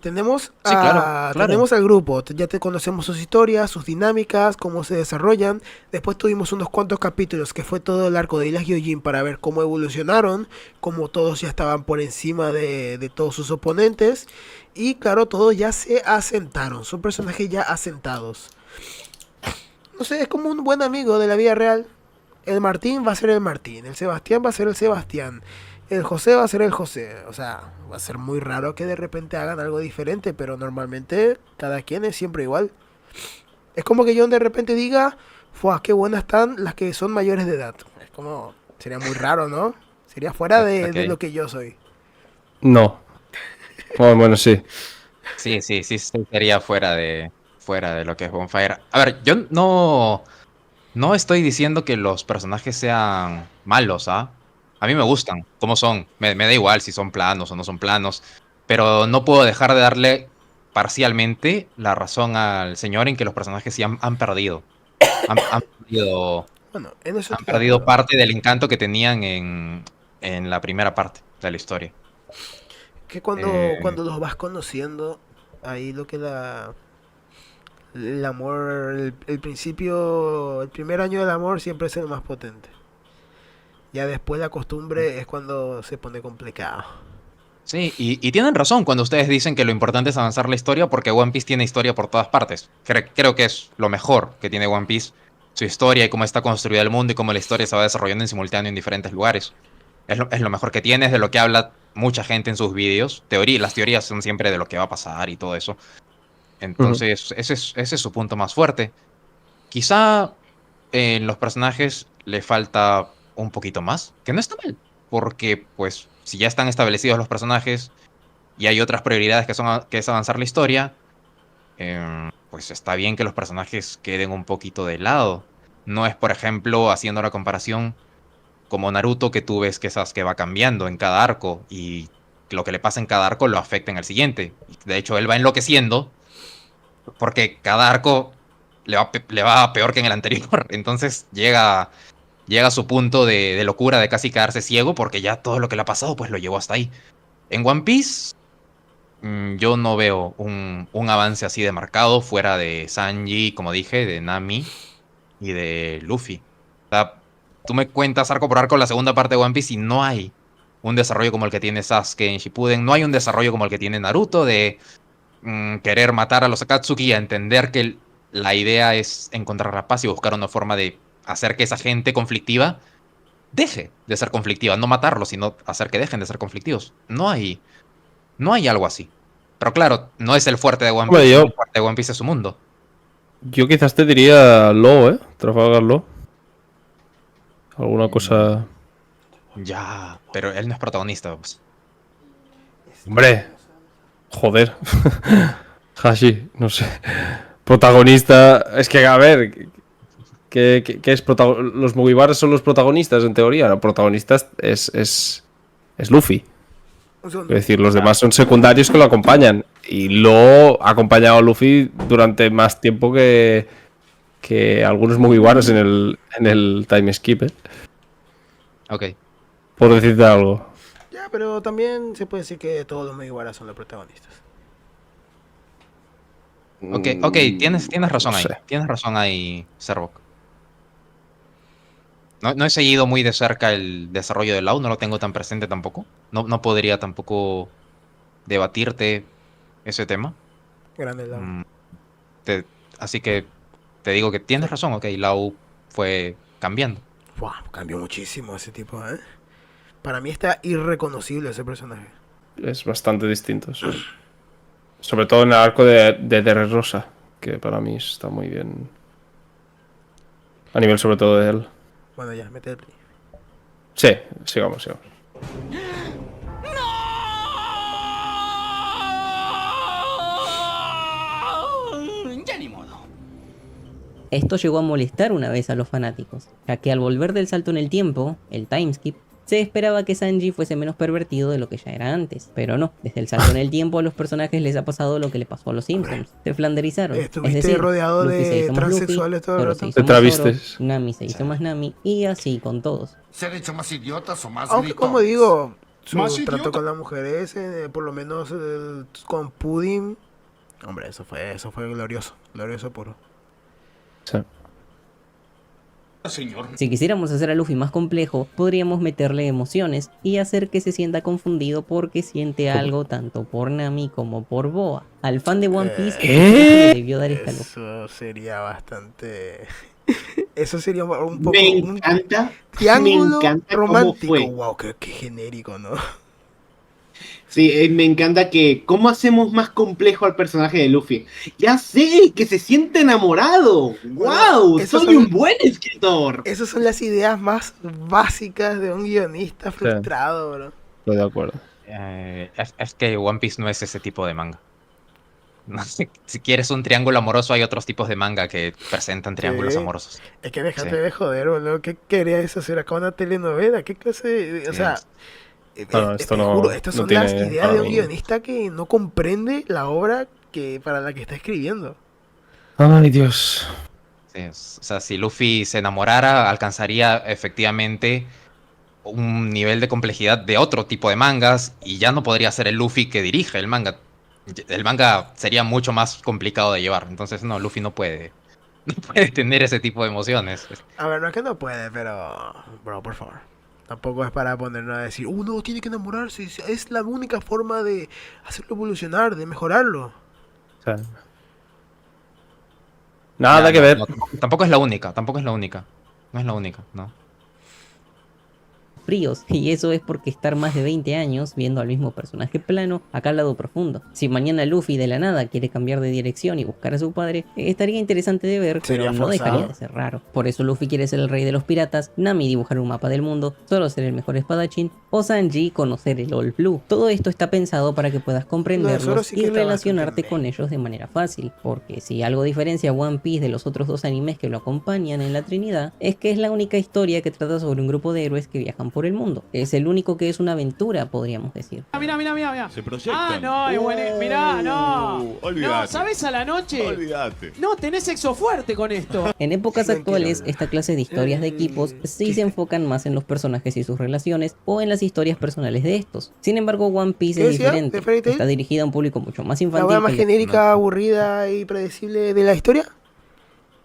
Tenemos, Sí, claro. tenemos al grupo, ya te conocemos sus historias, sus dinámicas, cómo se desarrollan. Después tuvimos unos cuantos capítulos que fue todo el arco de Islas Gyojin para ver cómo evolucionaron, cómo todos ya estaban por encima de todos sus oponentes. Y claro, todos ya se asentaron, son personajes ya asentados. No sé, es como un buen amigo de la vida real. El Martín va a ser el Martín, el Sebastián va a ser el Sebastián, el José va a ser el José. O sea, va a ser muy raro que de repente hagan algo diferente, pero normalmente cada quien es siempre igual. Es como que yo de repente diga, ¡fua! Qué buenas están las que son mayores de edad. Es como, sería muy raro, ¿no? Sería fuera de lo que yo soy. No. Bueno, sí. Sí, sería fuera de lo que es Bonfire. A ver, yo no estoy diciendo que los personajes sean malos, ¿ah? A mí me gustan, como son. Me da igual si son planos o no son planos. Pero no puedo dejar de darle parcialmente la razón al señor en que los personajes sí han perdido. Han perdido, Bueno, en eso han perdido parte del encanto que tenían en la primera parte de la historia. que cuando los vas conociendo, ahí lo que el amor, el principio, el primer año del amor siempre es el más potente. Ya después la costumbre es cuando se pone complicado. Sí, y tienen razón cuando ustedes dicen que lo importante es avanzar la historia porque One Piece tiene historia por todas partes. Creo que es lo mejor que tiene One Piece, su historia y cómo está construida el mundo y cómo la historia se va desarrollando en simultáneo en diferentes lugares. Es lo mejor que tiene, es de lo que habla mucha gente en sus vídeos. Las teorías son siempre de lo que va a pasar y todo eso. Entonces, ese es su punto más fuerte. Quizá en los personajes le falta un poquito más, que no está mal, porque pues si ya están establecidos los personajes y hay otras prioridades que es avanzar la historia, pues está bien que los personajes queden un poquito de lado. No es, por ejemplo, haciendo la comparación como Naruto, que tú ves que Sasuke va cambiando en cada arco y lo que le pasa en cada arco lo afecta en el siguiente. De hecho, él va enloqueciendo porque cada arco le va peor que en el anterior. Entonces llega a su punto de locura, de casi quedarse ciego, porque ya todo lo que le ha pasado pues lo llevó hasta ahí. En One Piece yo no veo un avance así de marcado fuera de Sanji, como dije, de Nami y de Luffy. O sea, tú me cuentas arco por arco la segunda parte de One Piece y no hay un desarrollo como el que tiene Sasuke en Shippuden, no hay un desarrollo como el que tiene Naruto de querer matar a los Akatsuki y a entender que la idea es encontrar la paz y buscar una forma de hacer que esa gente conflictiva deje de ser conflictiva, no matarlos, sino hacer que dejen de ser conflictivos. No hay algo así. Pero claro, no es el fuerte de One Piece, el fuerte de One Piece es su mundo. Yo quizás te diría Law, Trafalgar Law. Alguna cosa... Ya, pero él no es protagonista. Pues. Hombre, joder. Hashi, no sé. Protagonista... Es que, a ver... ¿Qué es protagonista? Los Mugiwaras son los protagonistas, en teoría. El protagonista es Luffy. Es decir, los demás son secundarios que lo acompañan. Y lo ha acompañado a Luffy durante más tiempo que algunos Mugiwaras en el time skip, Ok. Por decirte algo. Ya, pero también se puede decir que todos los Mugiwaras son los protagonistas. Ok, tienes razón ahí. Tienes razón ahí, Servok. No he seguido muy de cerca el desarrollo de Law, no lo tengo tan presente tampoco. No podría tampoco debatirte ese tema. Grande Law. Así que te digo que tienes razón, ok, Law fue cambiando. Wow, cambió muchísimo ese tipo, ¿eh? Para mí está irreconocible ese personaje. Es bastante distinto, sí. Sobre todo en el arco de Dressrosa, que para mí está muy bien. A nivel sobre todo de él. Bueno, ya, mete el play. Sí, sigamos. Ya ni modo. Esto llegó a molestar una vez a los fanáticos, ya que al volver del salto en el tiempo, el timeskip, se esperaba que Sanji fuese menos pervertido de lo que ya era antes, pero no, desde el salto en el tiempo a los personajes les ha pasado lo que le pasó a los Simpsons, se flanderizaron. Estuviste es decir, rodeado Luffy se de hizo más transexuales Luffy, todo el Zoro rato. se hizo más travestis. Zoro, Nami se hizo más Nami, y así con todos. ¿Se han hecho más idiotas o más Aunque como digo, su Más trato idiota. con las mujeres, por lo menos con Pudding, hombre, eso fue glorioso puro. Sí. Señor. Si quisiéramos hacer a Luffy más complejo, podríamos meterle emociones y hacer que se sienta confundido porque siente algo tanto por Nami como por Boa. Al fan de One Piece le debió dar esta luz. Eso sería bastante... Eso sería un poco... Me encanta. Triángulo me encanta romántico. Cómo fue. Wow, qué genérico, ¿no? Sí, me encanta que... ¿Cómo hacemos más complejo al personaje de Luffy? ¡Ya sé! ¡Que se siente enamorado! ¡Wow! ¡Soy un buen escritor! Esas son las ideas más básicas de un guionista frustrado, bro. Estoy de acuerdo. Es que One Piece no es ese tipo de manga. No sé, si quieres un triángulo amoroso, hay otros tipos de manga que presentan triángulos amorosos. Es que déjate de joder, boludo. ¿Qué querías hacer acá? ¿Una telenovela? ¿Qué clase de...? O sea... esto te no, juro, estas no son tiene las ideas de un mí. guionista que no comprende la obra para la que está escribiendo. Ay, Dios. Sí, o sea, si Luffy se enamorara, alcanzaría efectivamente un nivel de complejidad de otro tipo de mangas y ya no podría ser el Luffy que dirige el manga. El manga sería mucho más complicado de llevar. Entonces, no, Luffy no puede tener ese tipo de emociones. A ver, no es que no puede, pero... Bro, por favor. Tampoco es para ponernos a decir, no, tiene que enamorarse. Es la única forma de hacerlo evolucionar, de mejorarlo. O sea, nada que ver. No, tampoco es la única, No es la única, no. Fríos, y eso es porque estar más de 20 años viendo al mismo personaje plano ha calado profundo. Si mañana Luffy de la nada quiere cambiar de dirección y buscar a su padre, estaría interesante de ver, Sería pero no forzado. dejaría de ser raro. Por eso Luffy quiere ser el rey de los piratas, Nami dibujar un mapa del mundo, Zoro ser el mejor espadachín, o Sanji conocer el All Blue. Todo esto está pensado para que puedas comprenderlos sí que y está relacionarte bastante con ellos de manera fácil, porque si algo diferencia a One Piece de los otros dos animes que lo acompañan en la Trinidad, es que es la única historia que trata sobre un grupo de héroes que viajan por el mundo. Es el único que es una aventura, podríamos decir. Mira, mira, mira, mira. Se proyectan. Ah, no, es bueno. Mirá, no. Olvídate. No, ¿sabes a la noche? Olvídate. No, tenés sexo fuerte con esto. En épocas actuales, esta clase de historias de equipos sí se enfocan más en los personajes y sus relaciones o en las historias personales de estos. Sin embargo, One Piece ¿Qué es decía? diferente. ¿De Fairy Tail? Está dirigida a un público mucho más La infantil. wea más que el de- genérica, aburrida y predecible de la historia.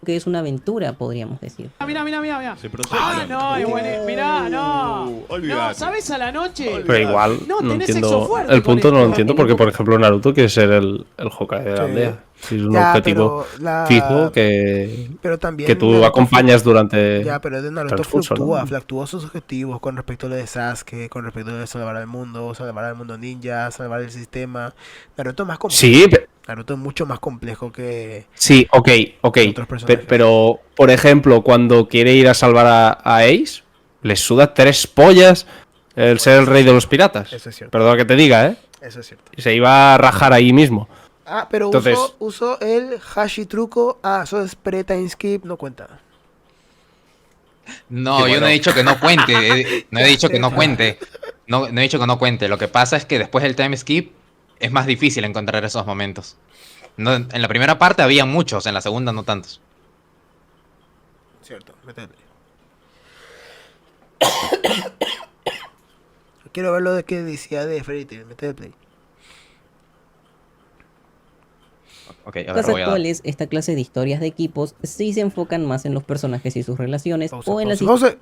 que es una aventura, podríamos decir. Mira, mira, mira, mira. Se proyectan. Ah, no, es bueno. Mirá, no. Olvídate. No, ¿sabes a la noche? Pero igual No, no tenés sexo entiendo. fuerte El con punto no lo esto. entiendo porque, por ejemplo, Naruto quiere ser el Hokage de la aldea. Si es un Ya, objetivo pero la- fijo que también tú Naruto acompañas durante. Ya, pero de Naruto transcurso, ¿no? fluctúa sus objetivos con respecto a lo de Sasuke, con respecto a lo de salvar al mundo ninja, salvar el sistema. Naruto es más complejo. Sí, Naruto es mucho más complejo que sí, ok. otros personajes. Pero, por ejemplo, cuando quiere ir a salvar a Ace, le suda 3 pollas el ser el rey de los piratas. Eso es cierto. Perdona que te diga, ¿eh? Eso es cierto. Y se iba a rajar ahí mismo. Ah, pero Entonces- usó el hashi truco. Ah, eso es pre-time skip, no cuenta. No, Qué yo bueno. no he dicho que no cuente. No he dicho que no cuente. No he dicho que no cuente. Lo que pasa es que después del time skip es más difícil encontrar esos momentos. No, en la primera parte había muchos, en la segunda no tantos. Cierto, métele. Quiero ver lo de que decía de Fairy Tail, métele play. Ok, a En ver, las voy a dar. actuales, esta clase de historias de equipos sí se enfocan más en los personajes y sus relaciones o en las Pausa.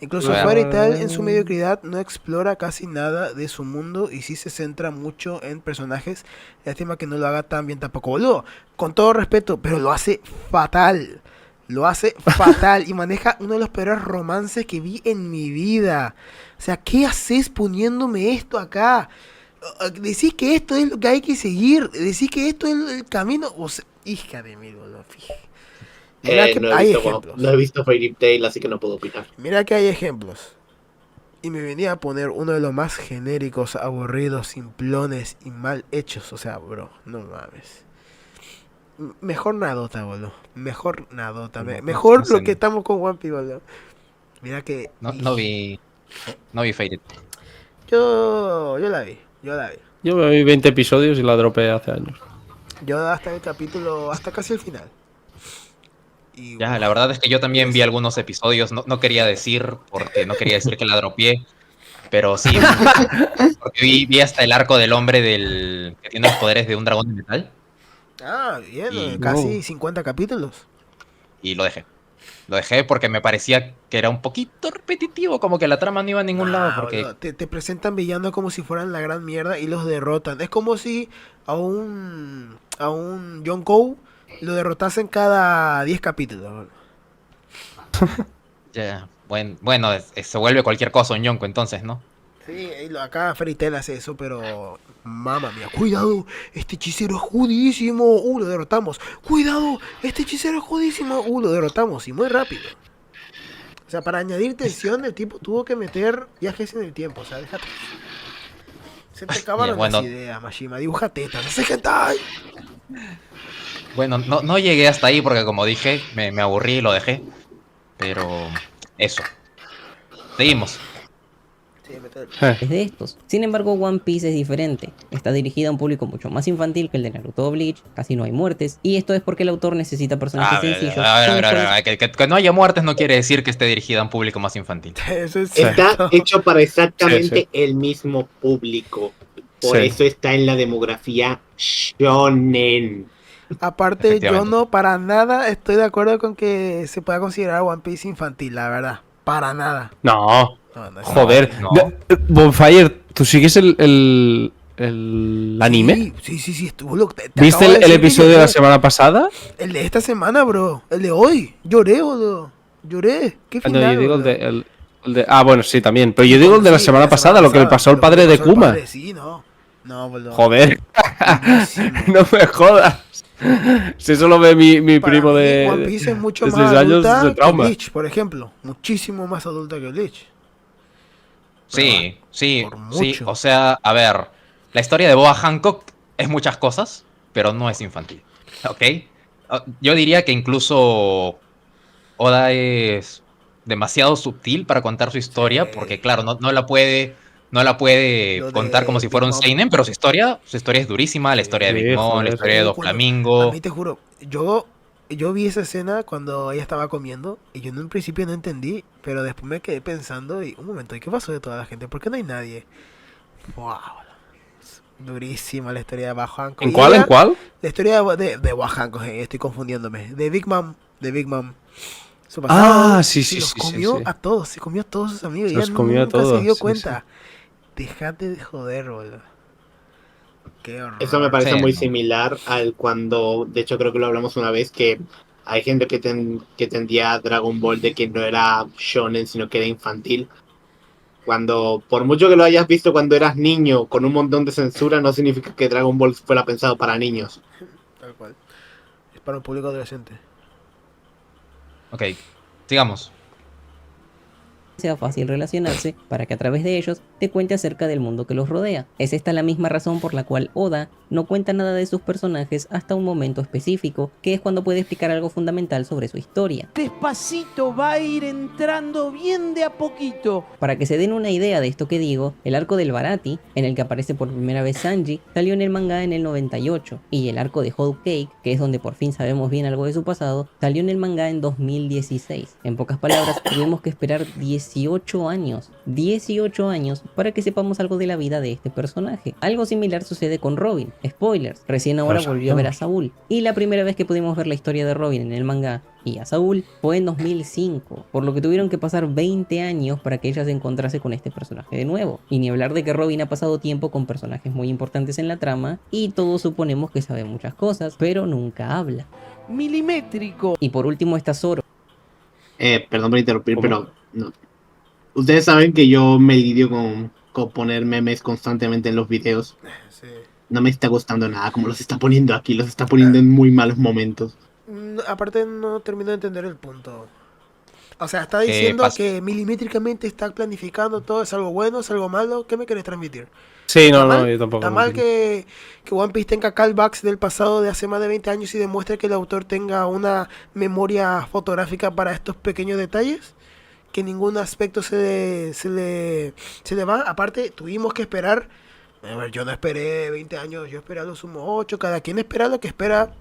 Incluso Bueno. Fairy Tail en su mediocridad no explora casi nada de su mundo y sí se centra mucho en personajes. Lástima que no lo haga tan bien tampoco, boludo. Con todo respeto, pero lo hace fatal. Lo hace fatal y maneja uno de los peores romances que vi en mi vida. O sea, ¿qué haces poniéndome esto acá? Decís que esto es lo que hay que seguir. Decís que esto es el camino. O sea, hija de mí, boludo. Mira que hay ejemplos. no he visto Fairy Tail, así que no puedo opinar. Mira que hay ejemplos. Y me venía a poner uno de los más genéricos, aburridos, simplones y mal hechos. O sea, bro, no mames. Mejor Nadota, boludo. Mejor Nadota. Mejor no sé. lo que estamos con One Piece, boludo. Mira que... No vi Fairy Tail. Yo la vi. Yo me vi 20 episodios y la dropeé hace años. Yo hasta el capítulo, hasta casi el final. Y Ya, la verdad es que yo también vi algunos episodios. No quería decir, porque no quería decir que la dropeé. Pero sí, porque vi hasta el arco del hombre que tiene los poderes de un dragón de metal. Ah, bien, Y- casi 50 capítulos. Y lo dejé. Lo dejé porque me parecía que era un poquito repetitivo, como que la trama no iba a ningún lado. Porque Boludo, te presentan villanos como si fueran la gran mierda y los derrotan. Es como si a un Yonkou lo derrotasen cada 10 capítulos. boludo. ya, bueno, se vuelve cualquier cosa un Yonko entonces, ¿no? Sí, acá Fairy Tail hace eso, pero mamá mía, cuidado, este hechicero es judísimo, lo derrotamos. Cuidado, este hechicero es judísimo, lo derrotamos y muy rápido. O sea, para añadir tensión, el tipo tuvo que meter viajes en el tiempo, o sea, déjate. Se te acabaron bueno. las ideas, Mashima, dibuja tetas, hace hentai. Bueno, no llegué hasta ahí porque como dije, me aburrí y lo dejé. Pero eso. Seguimos. Es de estos. Sin embargo, One Piece es diferente. Está dirigida a un público mucho más infantil que el de Naruto o Bleach, casi no hay muertes, y esto es porque el autor necesita personajes sencillos. con mejores- Que no haya muertes no quiere decir que esté dirigida a un público más infantil. Eso es Está hecho para exactamente Sí, el mismo público. Por Sí. eso está en la demografía shonen. Aparte, yo Efectivamente. no para nada estoy de acuerdo con que se pueda considerar One Piece infantil, la verdad. Para nada. No. No, Joder. no. Bonfire, ¿tú sigues el anime? Sí, estuvo loco. Te ¿Viste acabo de el decir que episodio de la lloré. semana pasada? El de esta semana, bro. El de hoy. Lloré, boludo. Lloré. Qué Ah, no, final, yo digo boludo. bueno, sí, también. Pero yo digo el de la semana pasada, lo que le pasó al padre de Kuma. Padre, sí, no. No, boludo. Joder. No me jodas. Si eso lo ve mi Para primo mí, de, One Piece es mucho de más 6 años adulta de que trauma. Bleach, por ejemplo. Muchísimo más adulta que Bleach. Sí, sí, mucho. sí. O sea, a ver, la historia de Boa Hancock es muchas cosas, pero no es infantil. ¿Ok? Yo diría que incluso Oda es demasiado sutil para contar su historia, Sí. porque claro, no la puede Lo contar de como si fuera un Big Mom. seinen, pero su historia es durísima, la historia de Sí, Big Mom, la joder. historia de A Doflamingo. mí te juro, yo vi esa escena cuando ella estaba comiendo y yo en un principio no entendí, pero después me quedé pensando y un momento, ¿y qué pasó de toda la gente? ¿Por qué no hay nadie? Wow. Durísima la historia de Bajanco. ¿En Y cuál? ella- ¿En cuál? La historia de Bajanco, estoy confundiéndome. De Big Mom. Su pasado, Sí, y sí, los sí, comió sí. a todos, se comió a todos sus amigos. Se Y los ella comió a nunca todos, se dio sí, cuenta. Dejate de joder, boludo. Qué horror. Eso me parece Sí, muy no. similar al cuando, de hecho creo que lo hablamos una vez, que hay gente que tendía a Dragon Ball de que no era shonen, sino que era infantil. Cuando, por mucho que lo hayas visto cuando eras niño con un montón de censura, no significa que Dragon Ball fuera pensado para niños. Tal cual. Es para un público adolescente. Ok, sigamos. sea fácil relacionarse para que a través de ellos te cuente acerca del mundo que los rodea. Es esta la misma razón por la cual Oda no cuenta nada de sus personajes hasta un momento específico, que es cuando puede explicar algo fundamental sobre su historia. Despacito va a ir entrando bien de a poquito. Para que se den una idea de esto que digo, el arco del Baratie, en el que aparece por primera vez Sanji, salió en el manga en el 98, y el arco de Whole Cake, que es donde por fin sabemos bien algo de su pasado, salió en el manga en 2016. En pocas palabras, tuvimos que esperar 18 años para que sepamos algo de la vida de este personaje. Algo similar sucede con Robin. Spoilers, recién ahora volvió a ver a Saúl, y la primera vez que pudimos ver la historia de Robin en el manga y a Saúl fue en 2005, por lo que tuvieron que pasar 20 años para que ella se encontrase con este personaje de nuevo. Y ni hablar de que Robin ha pasado tiempo con personajes muy importantes en la trama, y todos suponemos que sabe muchas cosas, pero nunca habla. Milimétrico. Y por último está Zoro. Perdón por interrumpir, ¿Cómo? pero no. Ustedes saben que yo me lidio con poner memes constantemente en los videos. Sí. No me está gustando nada como los está poniendo aquí, los está poniendo en muy malos momentos. Aparte no termino de entender el punto. O sea, está ¿Qué diciendo pasa? que milimétricamente está planificando todo, es algo bueno, es algo malo. ¿Qué me querés transmitir? Sí, no, ¿Está no, mal? yo tampoco. ¿Está lo mal entiendo. que One Piece tenga callbacks del pasado de hace más de 20 años y demuestre que el autor tenga una memoria fotográfica para estos pequeños detalles? Que ningún aspecto se le va. Aparte, tuvimos que esperar. A ver, yo no esperé 20 años, yo esperé a lo sumo 8. Cada quien espera lo que espera.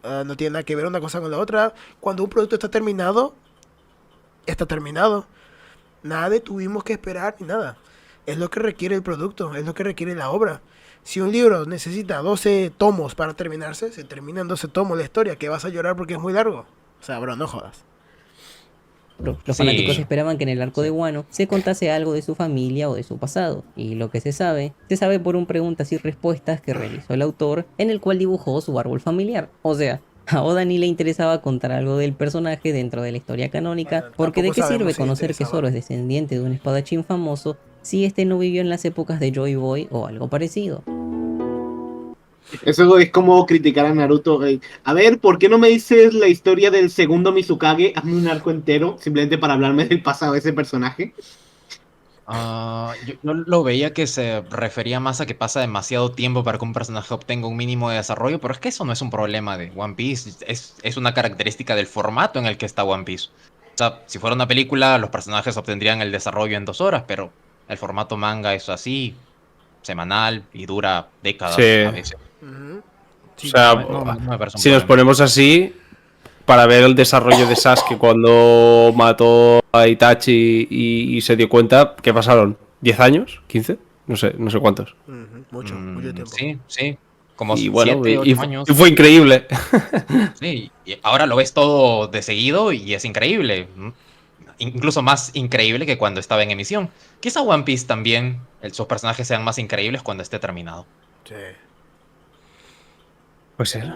No tiene nada que ver una cosa con la otra. Cuando un producto está terminado, está terminado. Nada de tuvimos que esperar ni nada. Es lo que requiere el producto, es lo que requiere la obra. Si un libro necesita 12 tomos para terminarse, se termina en 12 tomos la historia, que vas a llorar porque es muy largo. O sea, bro, no jodas. Los Sí. fanáticos esperaban que en el arco de Wano se contase algo de su familia o de su pasado, y lo que se sabe por un preguntas y respuestas que realizó el autor, en el cual dibujó su árbol familiar. O sea, a Oda ni le interesaba contar algo del personaje dentro de la historia canónica, Bueno, porque ¿de tampoco qué sabemos sirve si le conocer que interesaba. Zoro es descendiente de un espadachín famoso si este no vivió en las épocas de Joy Boy o algo parecido? Eso es como criticar a Naruto. A ver, ¿por qué no me dices la historia del segundo Mizukage? Hazme un arco entero, simplemente para hablarme del pasado de ese personaje. Yo lo veía que se refería más a que pasa demasiado tiempo para que un personaje obtenga un mínimo de desarrollo, pero es que eso no es un problema de One Piece, es una característica del formato en el que está One Piece. O sea, si fuera una película, los personajes obtendrían el desarrollo en 2 horas, pero el formato manga es así, semanal y dura décadas Sí. a veces. Ujú. O sea, No me parece un si nos problema. ponemos así, para ver el desarrollo de Sasuke cuando mató a Itachi y se dio cuenta, ¿qué pasaron? ¿10 años? ¿15? No sé cuántos. Ujú, mucho tiempo. Sí, como Y bueno, 7, 8 y años. fue increíble. Sí, y ahora lo ves todo de seguido y es increíble. Incluso más increíble que cuando estaba en emisión. Quizá One Piece también, sus personajes sean más increíbles cuando esté terminado. Sí. Pues ser.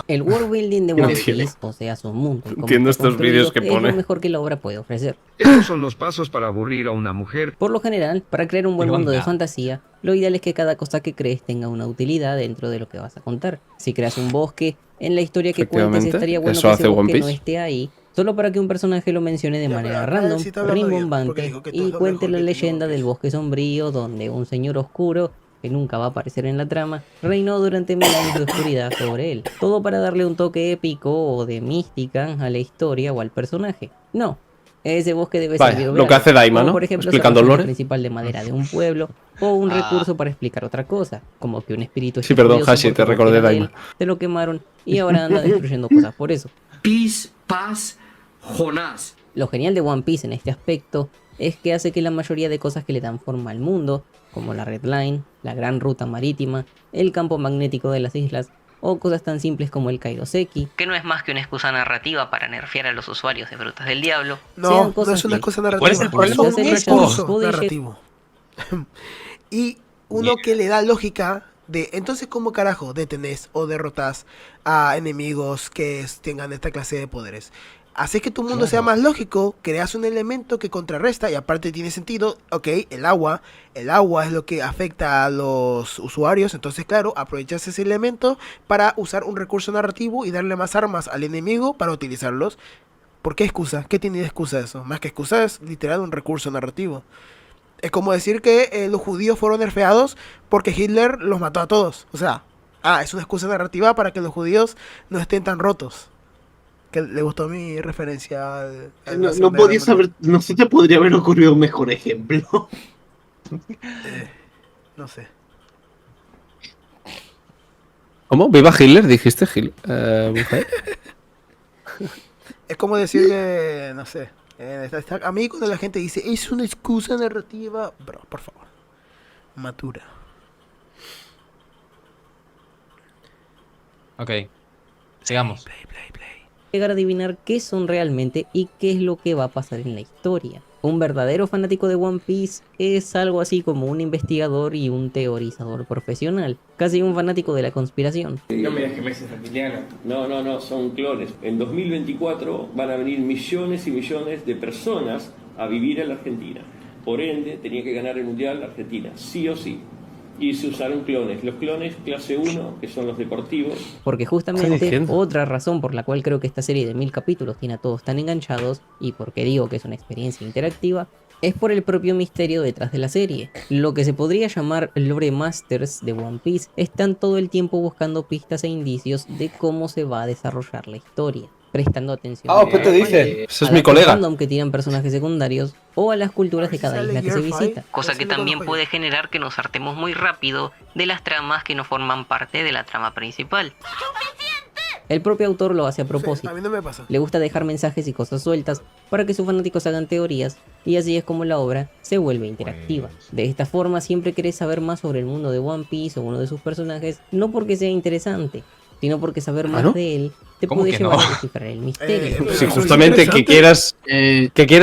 El world building de No One entiendo. Piece, o sea, su mundo, y cómo Entiendo está estos vídeos construido, que es pone. lo mejor que la obra puede ofrecer. Estos son los pasos para aburrir a una mujer. Por lo general, para crear un buen ¿Qué mundo de onda? fantasía, lo ideal es que cada cosa que crees tenga una utilidad dentro de lo que vas a contar. Si creas un bosque, en la historia que cuentes Efectivamente, estaría bueno eso que hace ese One bosque no Piece. esté ahí, solo para que un personaje lo mencione de Ya, manera pero acá random, sí está hablando bien, porque rimbombante, dijo que todo y es lo cuente mejor la que tiene leyenda One del Piece. bosque sombrío donde un señor oscuro que nunca va a aparecer en la trama, reinó durante 1000 años de oscuridad sobre él. Todo para darle un toque épico o de mística a la historia o al personaje. No. Ese bosque debe Vaya, servir lo que hace Daima, ¿no? Por ejemplo, Explicando ser la lore. principal de madera de un pueblo o un recurso para explicar otra cosa, como que un espíritu Sí, perdón, furioso Hashi, porque te recordé cualquiera de Daima. él te lo quemaron y ahora anda destruyendo cosas por eso. Peace, paz, Jonás. Lo genial de One Piece en este aspecto es que hace que la mayoría de cosas que le dan forma al mundo, como la Red Line, la gran ruta marítima, el campo magnético de las islas, o cosas tan simples como el Kairoseki, que no es más que una excusa narrativa para nerfear a los usuarios de Frutas del Diablo, No, no es una cosa narrativa. ¿Cuál es el problema Es con un eso? recurso narrativo. Y uno que le da lógica de, entonces, ¿cómo carajo detenés o derrotás a enemigos que tengan esta clase de poderes? Haces que tu mundo sea más lógico, creas un elemento que contrarresta y aparte tiene sentido, ok, el agua es lo que afecta a los usuarios, entonces claro, aprovechas ese elemento para usar un recurso narrativo y darle más armas al enemigo para utilizarlos. ¿Por qué excusa? ¿Qué tiene de excusa eso? Más que excusa es literal un recurso narrativo. Es como decir que los judíos fueron nerfeados porque Hitler los mató a todos. O sea, es una excusa narrativa para que los judíos no estén tan rotos. Que le gustó mi referencia al No podías saber, no se te podría haber ocurrido un mejor ejemplo. No sé. ¿Cómo? ¿Viva Hitler? ¿Dijiste mujer? Es como decir que, no sé, a mí cuando la gente dice, es una excusa narrativa, bro, por favor, matura. Ok, sigamos. Llegar a adivinar qué son realmente y qué es lo que va a pasar en la historia. Un verdadero fanático de One Piece es algo así como un investigador y un teorizador profesional, casi un fanático de la conspiración. No me digas que Messi es reptiliano. No, son clones. En 2024 van a venir millones y millones de personas a vivir en la Argentina. Por ende, tenía que ganar el Mundial Argentina, sí o sí. Y se usaron clones. Los clones clase 1, que son los deportivos. Porque justamente otra razón por la cual creo que esta serie de 1000 capítulos tiene a todos tan enganchados, y porque digo que es una experiencia interactiva, es por el propio misterio detrás de la serie. Lo que se podría llamar lore masters de One Piece están todo el tiempo buscando pistas e indicios de cómo se va a desarrollar la historia, prestando atención ¿qué te dice? Ese es mi colega. Aunque tiran personajes secundarios o a las culturas de cada isla que se visita, cosa que también puede generar que nos hartemos muy rápido de las tramas que no forman parte de la trama principal. El propio autor lo hace a propósito. A mí no me pasa. Le gusta dejar mensajes y cosas sueltas para que sus fanáticos hagan teorías, y así es como la obra se vuelve interactiva. De esta forma siempre querés saber más sobre el mundo de One Piece o uno de sus personajes, no porque sea interesante, sino porque saber más de él te puede llevar a descifrar el misterio. Sí, justamente que quieras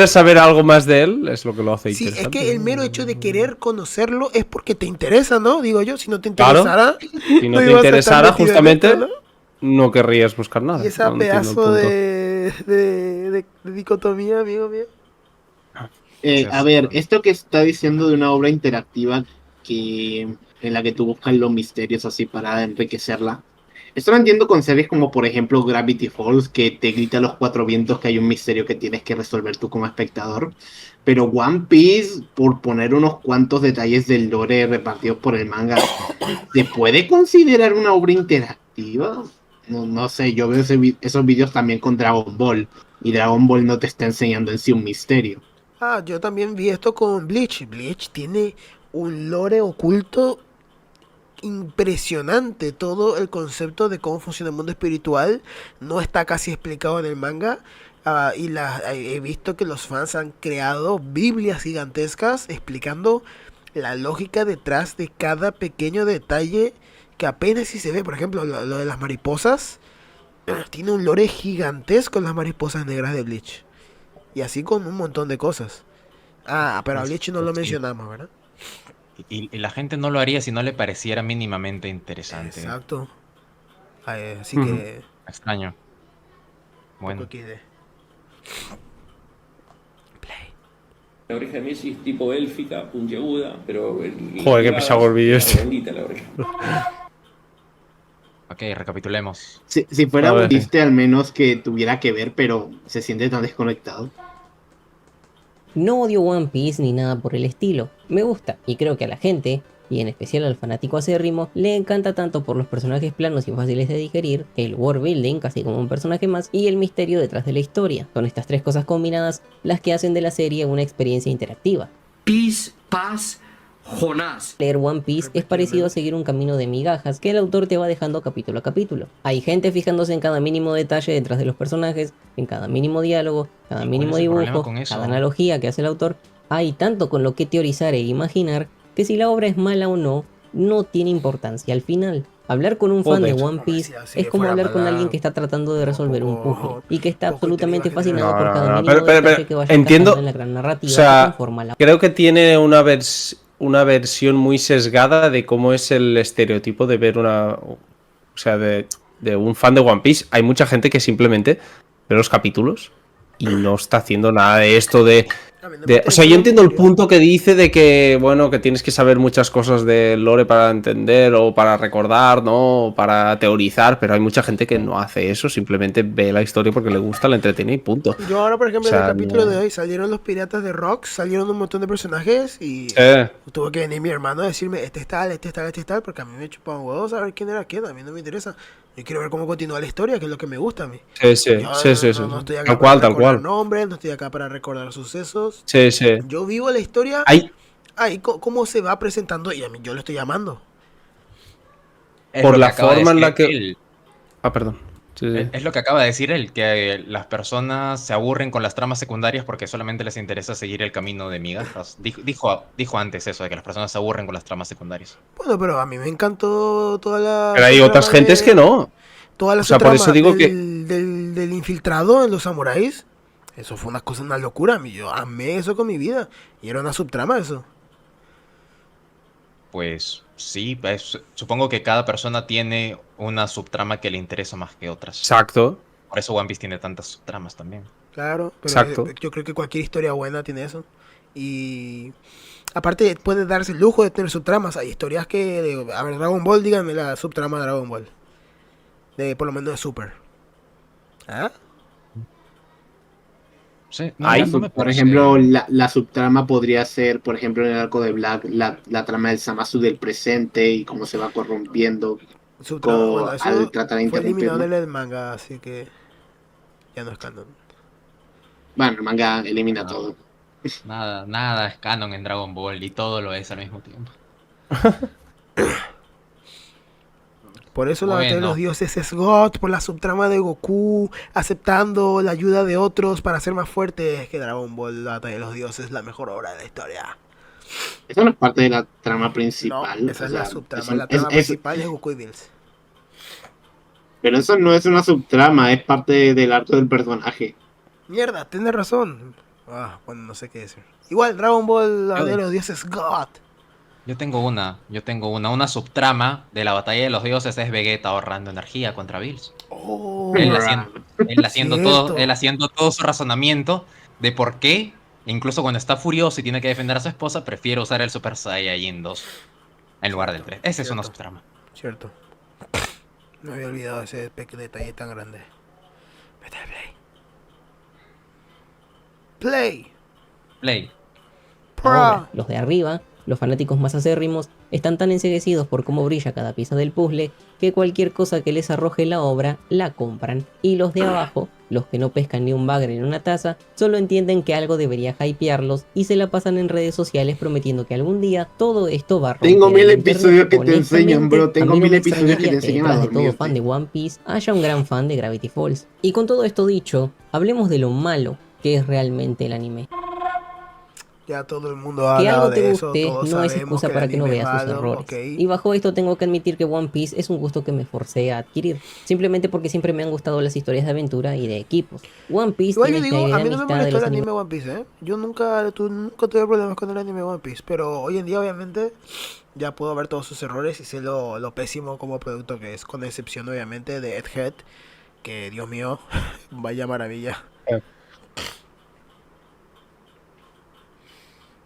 saber algo más de él es lo que lo hace interesante. Sí, es que el mero hecho de querer conocerlo es porque te interesa, ¿no? Digo yo, si no te interesara... Si no te interesara, justamente, no querrías buscar nada. Y esa pedazo de dicotomía, amigo mío. A ver, esto que está diciendo de una obra interactiva en la que tú buscas los misterios así para enriquecerla. Esto lo entiendo con series como por ejemplo Gravity Falls, que te grita a los cuatro vientos que hay un misterio que tienes que resolver tú como espectador. Pero One Piece, por poner unos cuantos detalles del lore repartidos por el manga, ¿se puede considerar una obra interactiva? No sé, yo veo esos vídeos también con Dragon Ball, y Dragon Ball no te está enseñando en sí un misterio. Yo también vi esto con Bleach. Bleach tiene un lore oculto impresionante. Todo el concepto de cómo funciona el mundo espiritual no está casi explicado en el manga. He visto que los fans han creado biblias gigantescas explicando la lógica detrás de cada pequeño detalle que apenas si se ve. Por ejemplo, lo de las mariposas. Tiene un lore gigantesco las mariposas negras de Bleach. Y así con un montón de cosas. Pero a Bleach no lo mencionamos, ¿verdad? Y la gente no lo haría si no le pareciera mínimamente interesante. Exacto. Así que... Extraño. Bueno. La oreja de Messi es tipo élfica, puntiaguda, pero... Joder, qué pesado el vídeo este. Bendita la oreja. Ok, recapitulemos. Si fuera un chiste al menos que tuviera que ver, pero se siente tan desconectado. No odio One Piece ni nada por el estilo. Me gusta, y creo que a la gente y en especial al fanático acérrimo, le encanta tanto por los personajes planos y fáciles de digerir, el world building, casi como un personaje más, y el misterio detrás de la historia. Son estas tres cosas combinadas las que hacen de la serie una experiencia interactiva. Peace, paz, Jonás. Leer One Piece es parecido a seguir un camino de migajas que el autor te va dejando capítulo a capítulo. Hay gente fijándose en cada mínimo detalle detrás de los personajes, en cada mínimo diálogo, cada mínimo dibujo, cada analogía que hace el autor. Hay tanto con lo que teorizar e imaginar que si la obra es mala o no, no tiene importancia al final. Hablar con un fan de One Piece es como hablar con alguien que está tratando de resolver un puzzle y que está absolutamente fascinado por cada mínimo detalle que vaya encajando en la gran narrativa que conforma la... Creo que tiene una versión muy sesgada de cómo es el estereotipo de ver de un fan de One Piece. Hay mucha gente que simplemente ve los capítulos y no está haciendo nada de esto o sea, yo entiendo el punto que dice de que, bueno, que tienes que saber muchas cosas de lore para entender o para recordar, ¿no? O para teorizar, pero hay mucha gente que no hace eso, simplemente ve la historia porque le gusta, la entretiene y punto. Yo ahora, por ejemplo, en el capítulo de hoy salieron los piratas de Rock, salieron un montón de personajes y tuvo que venir mi hermano a decirme, este es tal, porque a mí me chupan huevos saber quién era quién, a mí no me interesa. Yo quiero ver cómo continúa la historia, que es lo que me gusta a mí. Sí. No estoy acá para recordar nombres, no estoy acá para recordar sucesos. Sí. Yo vivo la historia ahí cómo se va presentando y a mí yo lo estoy llamando. Por la forma en la que... perdón. Sí. Es lo que acaba de decir él, que las personas se aburren con las tramas secundarias porque solamente les interesa seguir el camino de migajas. Dijo antes eso, de que las personas se aburren con las tramas secundarias. Bueno, pero a mí me encantó toda la... Pero hay otras gentes que no. Toda la por eso digo del infiltrado en los samuráis. Eso fue una locura. Yo amé eso con mi vida. Y era una subtrama eso. Pues sí, supongo que cada persona tiene una subtrama que le interesa más que otras. Exacto. Por eso One Piece tiene tantas subtramas también. Claro, pero exacto. Yo creo que cualquier historia buena tiene eso. Y aparte puede darse el lujo de tener subtramas. Hay historias que... A ver, Dragon Ball, díganme la subtrama de Dragon Ball. Por lo menos de Super. ¿Ah? Sí, por ejemplo, la subtrama podría ser, por ejemplo, en el arco de Black, la trama del Zamasu del presente y cómo se va corrompiendo al tratar de interrumpirlo. Fue eliminado en el manga, así que ya no es canon. Bueno, el manga elimina todo. Nada es canon en Dragon Ball y todo lo es al mismo tiempo. Por eso la batalla de los dioses es God, por la subtrama de Goku, aceptando la ayuda de otros para ser más fuerte. Es que Dragon Ball, la batalla de los dioses, es la mejor obra de la historia. Esa no es parte de la trama principal. No, esa es la subtrama. La trama principal es Goku y Bills. Pero eso no es una subtrama, es parte del arco del personaje. Mierda, tienes razón. Bueno, no sé qué decir. Igual, Dragon Ball, la batalla de los dioses es God. Yo tengo una subtrama de la batalla de los dioses es Vegeta ahorrando energía contra Bills. Él haciendo todo su razonamiento de por qué, incluso cuando está furioso y tiene que defender a su esposa, prefiere usar el Super Saiyajin 2 en lugar del 3. Esa es una subtrama. Cierto. No había olvidado ese detalle tan grande. Vete a Play. Ahora, los de arriba, los fanáticos más acérrimos, están tan enceguecidos por cómo brilla cada pieza del puzzle que cualquier cosa que les arroje la obra la compran. Y los de abajo, los que no pescan ni un bagre en una taza, solo entienden que algo debería hypearlos y se la pasan en redes sociales prometiendo que algún día todo esto va a romper. Tengo 1000 episodios que te enseñan, bro. Tengo 1000 episodios que te enseñan a dormir. De todo fan de One Piece haya un gran fan de Gravity Falls. Y con todo esto dicho, hablemos de lo malo que es realmente el anime. Ya todo el mundo ha hablado de eso. Que algo te guste no es excusa para que no veas sus errores. Okay. Y bajo esto tengo que admitir que One Piece es un gusto que me forcé a adquirir. Simplemente porque siempre me han gustado las historias de aventura y de equipos. One Piece igual tiene a mí no me molestó el anime One Piece, ¿eh? Yo nunca tuve problemas con el anime One Piece. Pero hoy en día obviamente ya puedo ver todos sus errores y sé lo pésimo como producto que es. Con excepción obviamente de Egghead. Que Dios mío, vaya maravilla.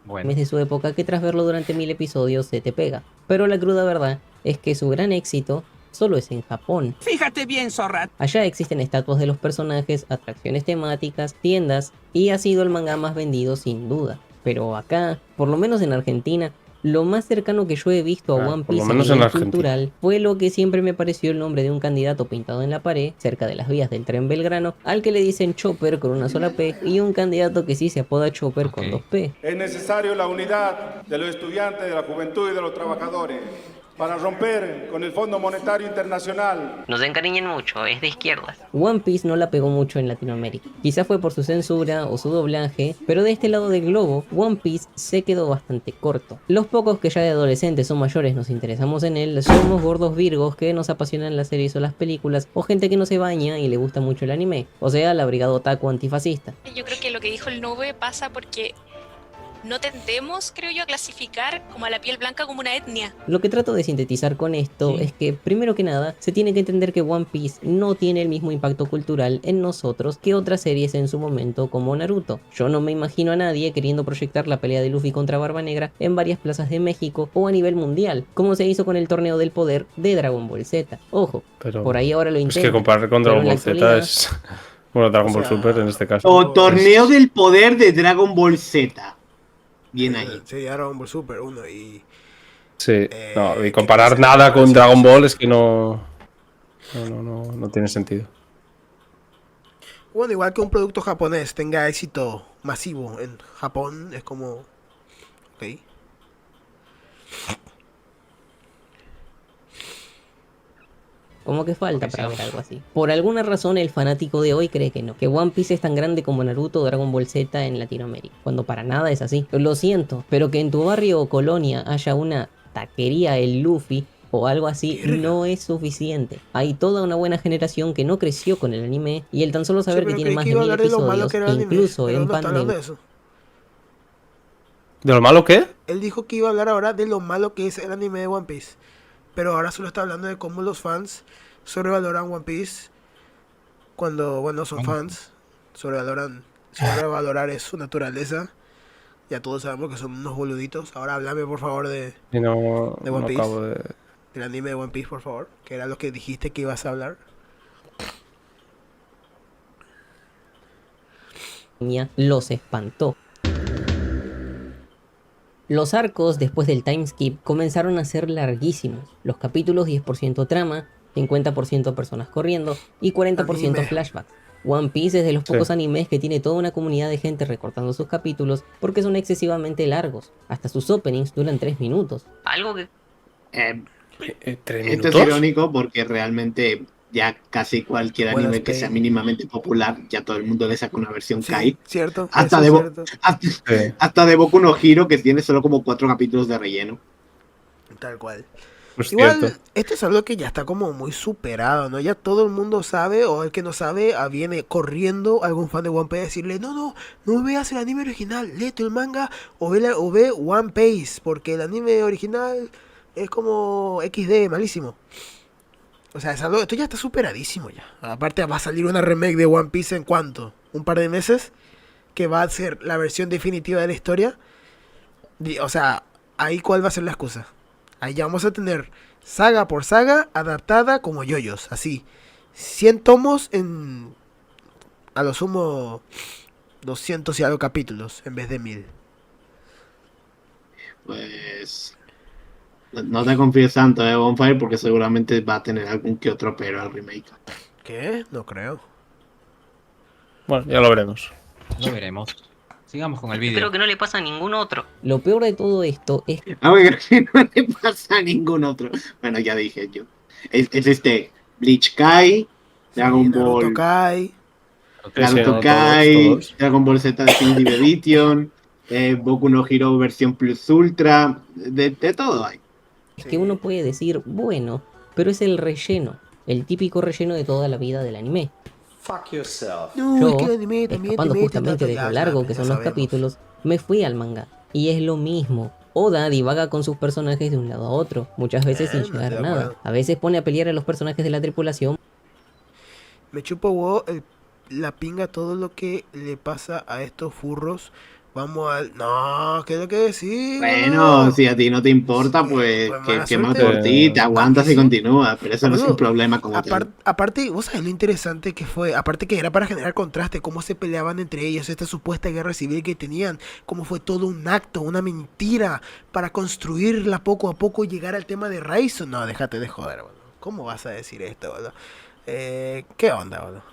Bueno. De su época que tras verlo durante 1000 episodios se te pega. Pero la cruda verdad es que su gran éxito solo es en Japón. Fíjate bien, zorra. Allá existen estatuas de los personajes, atracciones temáticas, tiendas y ha sido el manga más vendido sin duda. Pero acá, por lo menos en Argentina, Lo más cercano que yo he visto a One por lo Piece a menos en nivel Argentina. cultural fue lo que siempre me pareció el nombre de un candidato pintado en la pared, cerca de las vías del tren Belgrano, al que le dicen Chopper con una sola P, y un candidato que sí se apoda Chopper con 2 P. Es necesario la unidad de los estudiantes, de la juventud y de los trabajadores para romper con el Fondo Monetario Internacional. No se encariñen mucho, es de izquierdas. One Piece no la pegó mucho en Latinoamérica. Quizá fue por su censura o su doblaje, pero de este lado del globo, One Piece se quedó bastante corto. Los pocos que ya de adolescentes o mayores nos interesamos en él, somos gordos virgos que nos apasionan las series o las películas, o gente que no se baña y le gusta mucho el anime, o sea, la brigada otaku antifascista. Yo creo que lo que dijo el Nube pasa porque no tendemos, creo yo, a clasificar como a la piel blanca como una etnia. Lo que trato de sintetizar con esto es que, primero que nada, se tiene que entender que One Piece no tiene el mismo impacto cultural en nosotros que otras series en su momento como Naruto. Yo no me imagino a nadie queriendo proyectar la pelea de Luffy contra Barba Negra en varias plazas de México o a nivel mundial, como se hizo con el torneo del poder de Dragon Ball Z. Ojo, Pero por ahí ahora lo intentan. es que comparar con pero Dragon en la Ball Z actualidad- es... Bueno, Dragon Ball Super en este caso. O torneo del poder de Dragon Ball Z. Bien ahí. Sería Dragon Ball Super 1 y... Sí, no, y comparar nada con Dragon Ball es que no tiene sentido. Bueno, igual que un producto japonés tenga éxito masivo en Japón, es como... Ok. Como que falta para ver algo así. Por alguna razón el fanático de hoy cree que no, que One Piece es tan grande como Naruto o Dragon Ball Z en Latinoamérica, cuando para nada es así. Lo siento, pero que en tu barrio o colonia haya una taquería El Luffy o algo así no es suficiente. Hay toda una buena generación que no creció con el anime y el tan solo saber que tiene más de 1000 episodios, incluso en pandemia. ¿De lo malo qué? Él dijo que iba a hablar ahora de lo malo que es el anime de One Piece. Pero ahora solo está hablando de cómo los fans sobrevaloran One Piece cuando, bueno, son fans. Sobrevalorar es su naturaleza. Ya todos sabemos que son unos boluditos. Ahora háblame, por favor, de Y no, de One no Piece. acabo de... Del anime de One Piece, por favor. Que era lo que dijiste que ibas a hablar. Los espantó. Los arcos después del timeskip comenzaron a ser larguísimos. Los capítulos 10% trama, 50% personas corriendo y 40% Anime. flashbacks. One Piece es de los pocos Sí. animes que tiene toda una comunidad de gente recortando sus capítulos porque son excesivamente largos. Hasta sus openings duran 3 minutos. Algo que... 3 Esto minutos. es irónico porque realmente ya casi cualquier Buenas anime que sea pelis. mínimamente popular, ya todo el mundo le saca una versión Sí, Kai. cierto. Hasta eso de, es Bo- cierto. Sí. hasta de Boku no Hero, que tiene solo como 4 capítulos de relleno. Tal cual. Es Igual, cierto. esto es algo que ya está como muy superado, ¿no? Ya todo el mundo sabe, o el que no sabe, viene corriendo a algún fan de One Piece a decirle, no veas el anime original, léete el manga o ve One Piece, porque el anime original es como XD, malísimo. O sea, esto ya está superadísimo ya. Aparte va a salir una remake de One Piece en ¿cuánto? ¿Un par de meses? Que va a ser la versión definitiva de la historia. O sea, ahí cuál va a ser la excusa. Ahí ya vamos a tener saga por saga adaptada como yoyos, así. 100 tomos en... a lo sumo 200 y algo capítulos en vez de 1000. Pues no te confíes tanto de Bonfire porque seguramente va a tener algún que otro pero al remake. ¿Qué? No creo. Bueno, ya lo veremos. Lo veremos. Sigamos con el vídeo. Espero que no le pase a ningún otro. Lo peor de todo esto es que Aunque creo que no le pasa a ningún otro. Bueno, ya dije yo. Es Bleach Kai, Dragon Naruto Ball, Kai. Naruto Sí, Kai, todos. Dragon Ball Z Definitive Edition, Boku no Hero versión Plus Ultra, de todo hay. es que uno puede decir, bueno, pero es el relleno, el típico relleno de toda la vida del anime. Fuck yourself. No, Yo, es que el anime también escapando te mete justamente de tanto- lo ya largo sabes, que ya son los sabemos. capítulos, me fui al manga. Y es lo mismo. Oda divaga con sus personajes de un lado a otro, muchas veces sin no estoy llegar de a nada. acuerdo. A veces pone a pelear a los personajes de la tripulación. Me chupo huevo la pinga todo lo que le pasa a estos furros Vamos al... No, ¿qué es lo que decís? Bueno, si a ti no te importa, pues que mal por ti, te aguantas y continúas, pero eso no es un problema como tal. Aparte, vos sabés lo interesante que fue, aparte que era para generar contraste, cómo se peleaban entre ellos, esta supuesta guerra civil que tenían, cómo fue todo un acto, una mentira, para construirla poco a poco y llegar al tema de Raizo. No, déjate de joder, boludo. ¿Cómo vas a decir esto, boludo? ¿Qué onda, boludo?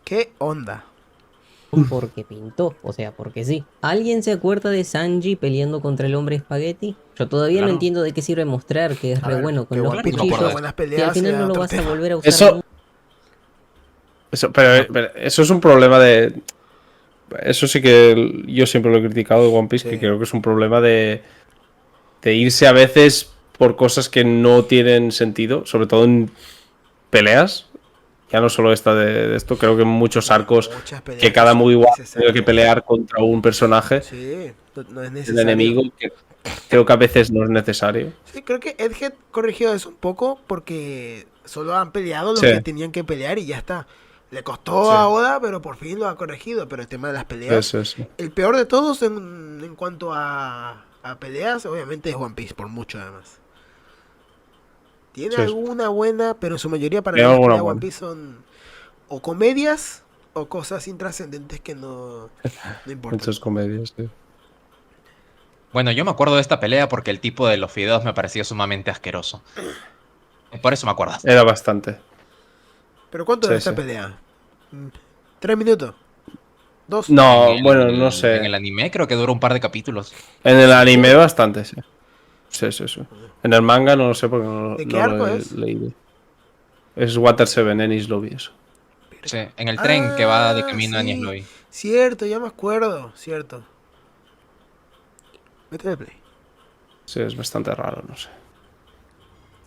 ¿Qué onda? Porque pintó, o sea, porque sí. ¿Alguien se acuerda de Sanji peleando contra el hombre espagueti? Yo todavía no entiendo de qué sirve mostrar que es re bueno con los cuchillos, que al final no lo vas a volver a usar. Pero eso es un problema de... Eso sí que yo siempre lo he criticado de One Piece, que creo que es un problema de irse a veces por cosas que no tienen sentido, sobre todo en peleas. Ya no solo esta de esto, creo que en muchos arcos que cada muy igual tiene que pelear contra un personaje, no es el enemigo, que creo que a veces no es necesario. Sí, creo que Egghead corrigió eso un poco porque solo han peleado los que tenían que pelear y ya está. Le costó a Oda, pero por fin lo ha corregido. Pero el tema de las peleas, el peor de todos en cuanto a peleas, obviamente es One Piece, por mucho además. Tiene alguna buena, pero en su mayoría para mí las peleas de One Piece son o comedias o cosas intrascendentes que no importan. Muchas comedias, sí. Bueno, yo me acuerdo de esta pelea porque el tipo de los fideos me parecía sumamente asqueroso. Por eso me acuerdo. Era bastante. ¿Pero cuánto es esta pelea? ¿3 minutos? ¿2? No, bueno, no sé. En el anime creo que dura un par de capítulos. En el anime bastante, sí. Sí. En el manga no lo sé porque no, ¿de qué arco lo he es? leído. Es Water 7, Ennis Lobby, eso. Sí, en el tren que va de camino a Enies Lobby. Cierto, ya me acuerdo, cierto. Métele play. Sí, es bastante raro, no sé.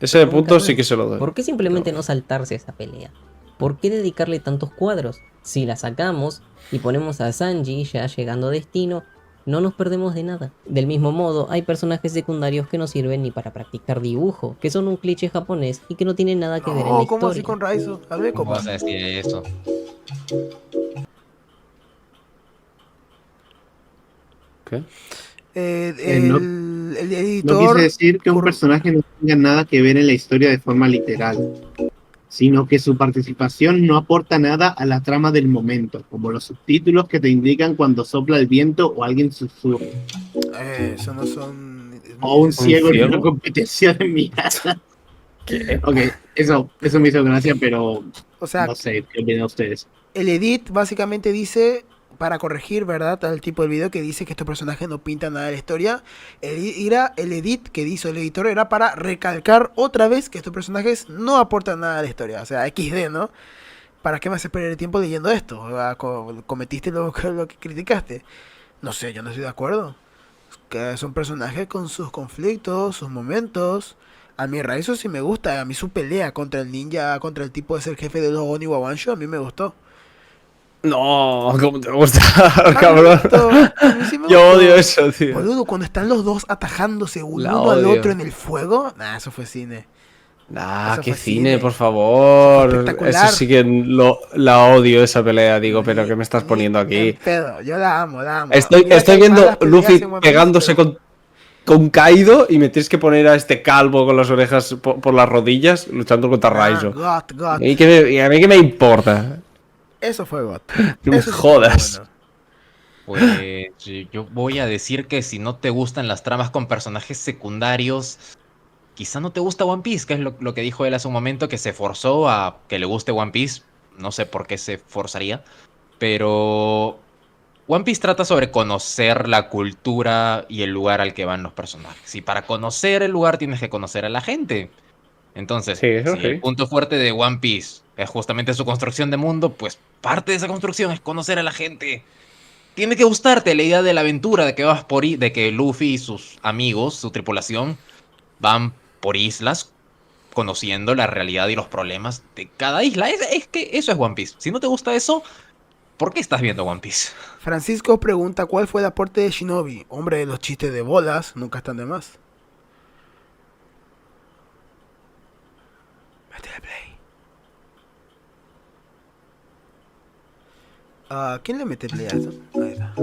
Ese punto sí que se lo doy. ¿Por qué simplemente no saltarse esa pelea? ¿Por qué dedicarle tantos cuadros? Si la sacamos y ponemos a Sanji ya llegando a destino, no nos perdemos de nada. Del mismo modo, hay personajes secundarios que no sirven ni para practicar dibujo, que son un cliché japonés y que no tienen nada que ver en la ¿cómo historia. así con Raizo? ¿Cómo vas a decir eso? ¿Qué? El editor... No quise decir que un personaje no tenga nada que ver en la historia de forma literal, sino que su participación no aporta nada a la trama del momento, como los subtítulos que te indican cuando sopla el viento o alguien susurra. Eso no son... O un ciego en una competencia de mirada. Ok, eso me hizo gracia, pero o sea, no sé, ¿qué opinan ustedes? El edit básicamente dice, para corregir, ¿verdad?, al tipo del video que dice que estos personajes no pintan nada de la historia. El edit que hizo el editor era para recalcar otra vez que estos personajes no aportan nada a la historia. O sea, XD, ¿no? ¿Para qué me haces perder el tiempo leyendo esto? ¿Cometiste lo que criticaste? No sé, yo no estoy de acuerdo. Que son personajes con sus conflictos, sus momentos. A mí Raizo sí me gusta. A mí su pelea contra el ninja, contra el tipo de ser jefe de los Oniwa Wansho, a mí me gustó. No, ¿cómo te gusta, cabrón? Sí yo odio eso, tío. Boludo, cuando están los dos atajándose uno al otro en el fuego. Nah, eso fue cine. Nah, qué cine, por favor. Eso sí que la odio, esa pelea, digo, pero ¿qué me estás poniendo aquí? Pedo, yo la amo. Estoy viendo Luffy pegándose con Kaido y me tienes que poner a este calvo con las orejas por las rodillas luchando contra Raizo. God. Y a mí que me importa. Eso fue God. No me jodas. Bueno. Pues yo voy a decir que si no te gustan las tramas con personajes secundarios, quizá no te gusta One Piece, que es lo que dijo él hace un momento, que se forzó a que le guste One Piece. No sé por qué se forzaría, pero One Piece trata sobre conocer la cultura y el lugar al que van los personajes. Y para conocer el lugar tienes que conocer a la gente. Entonces, si el punto fuerte de One Piece es justamente su construcción de mundo, pues parte de esa construcción es conocer a la gente. Tiene que gustarte la idea de la aventura, de que de que Luffy y sus amigos, su tripulación, van por islas conociendo la realidad y los problemas de cada isla. Es que eso es One Piece. Si no te gusta eso, ¿por qué estás viendo One Piece? Francisco pregunta ¿cuál fue el aporte de Shinobi? Hombre, los chistes de bolas nunca están de más. Métele play. ¿Quién le mete play a eso? Ahí está.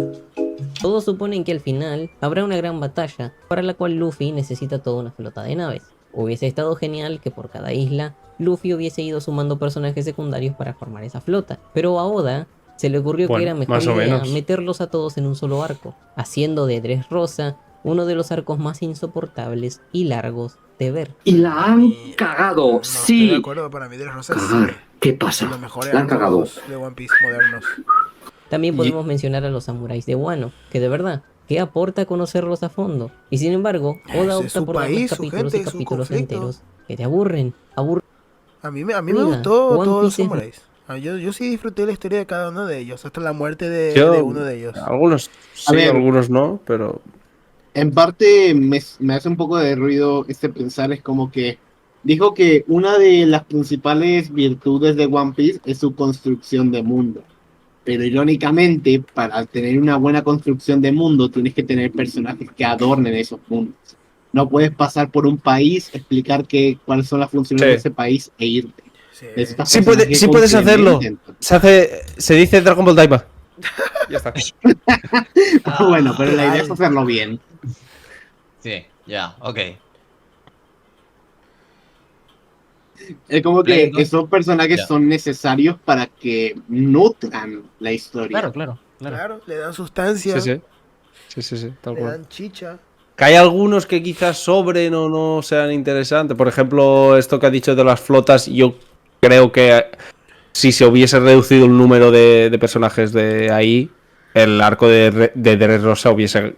Todos suponen que al final habrá una gran batalla, para la cual Luffy necesita toda una flota de naves. Hubiese estado genial que por cada isla, Luffy hubiese ido sumando personajes secundarios para formar esa flota. Pero a Oda se le ocurrió que era mejor idea meterlos a todos en un solo arco, haciendo de Dressrosa uno de los arcos más insoportables y largos de ver. Y la han cagado, No sí. estoy de acuerdo, para mí Dressrosa es Cagar. ¿Qué pasa? de los mejores La han cagado. arcos de One Piece modernos. También podemos mencionar a los samuráis de Wano, que de verdad, ¿qué aporta conocerlos a fondo? Y sin embargo, Oda Ese es opta su por darnos país, su capítulos gente, y su capítulos conflicto. enteros que te aburren. A mí me Mira, gustó One todos los Piece es- samuráis. Yo sí disfruté la historia de cada uno de ellos, hasta la muerte de Yo, uno de ellos. algunos sí, A ver. algunos no, pero En parte me hace un poco de ruido pensar, es como que dijo que una de las principales virtudes de One Piece es su construcción de mundo. Pero irónicamente, para tener una buena construcción de mundo, tienes que tener personajes que adornen esos mundos. No puedes pasar por un país, explicar cuáles son las funciones de ese país e irte. Necesitas sí, personajes que sí puedes hacerlo. complementen. Se dice Dragon Ball Daima. Ya está. Bueno, pero la idea es hacerlo bien. Sí, ya, ok. Es como que Play, ¿no? esos personajes Ya. son necesarios para que nutran la historia. Claro, le dan sustancia, Sí, tal le cual. dan chicha. Que hay algunos que quizás sobren o no sean interesantes. Por ejemplo, esto que ha dicho de las flotas, yo creo que si se hubiese reducido el número de personajes de ahí, el arco de Dressrosa hubiese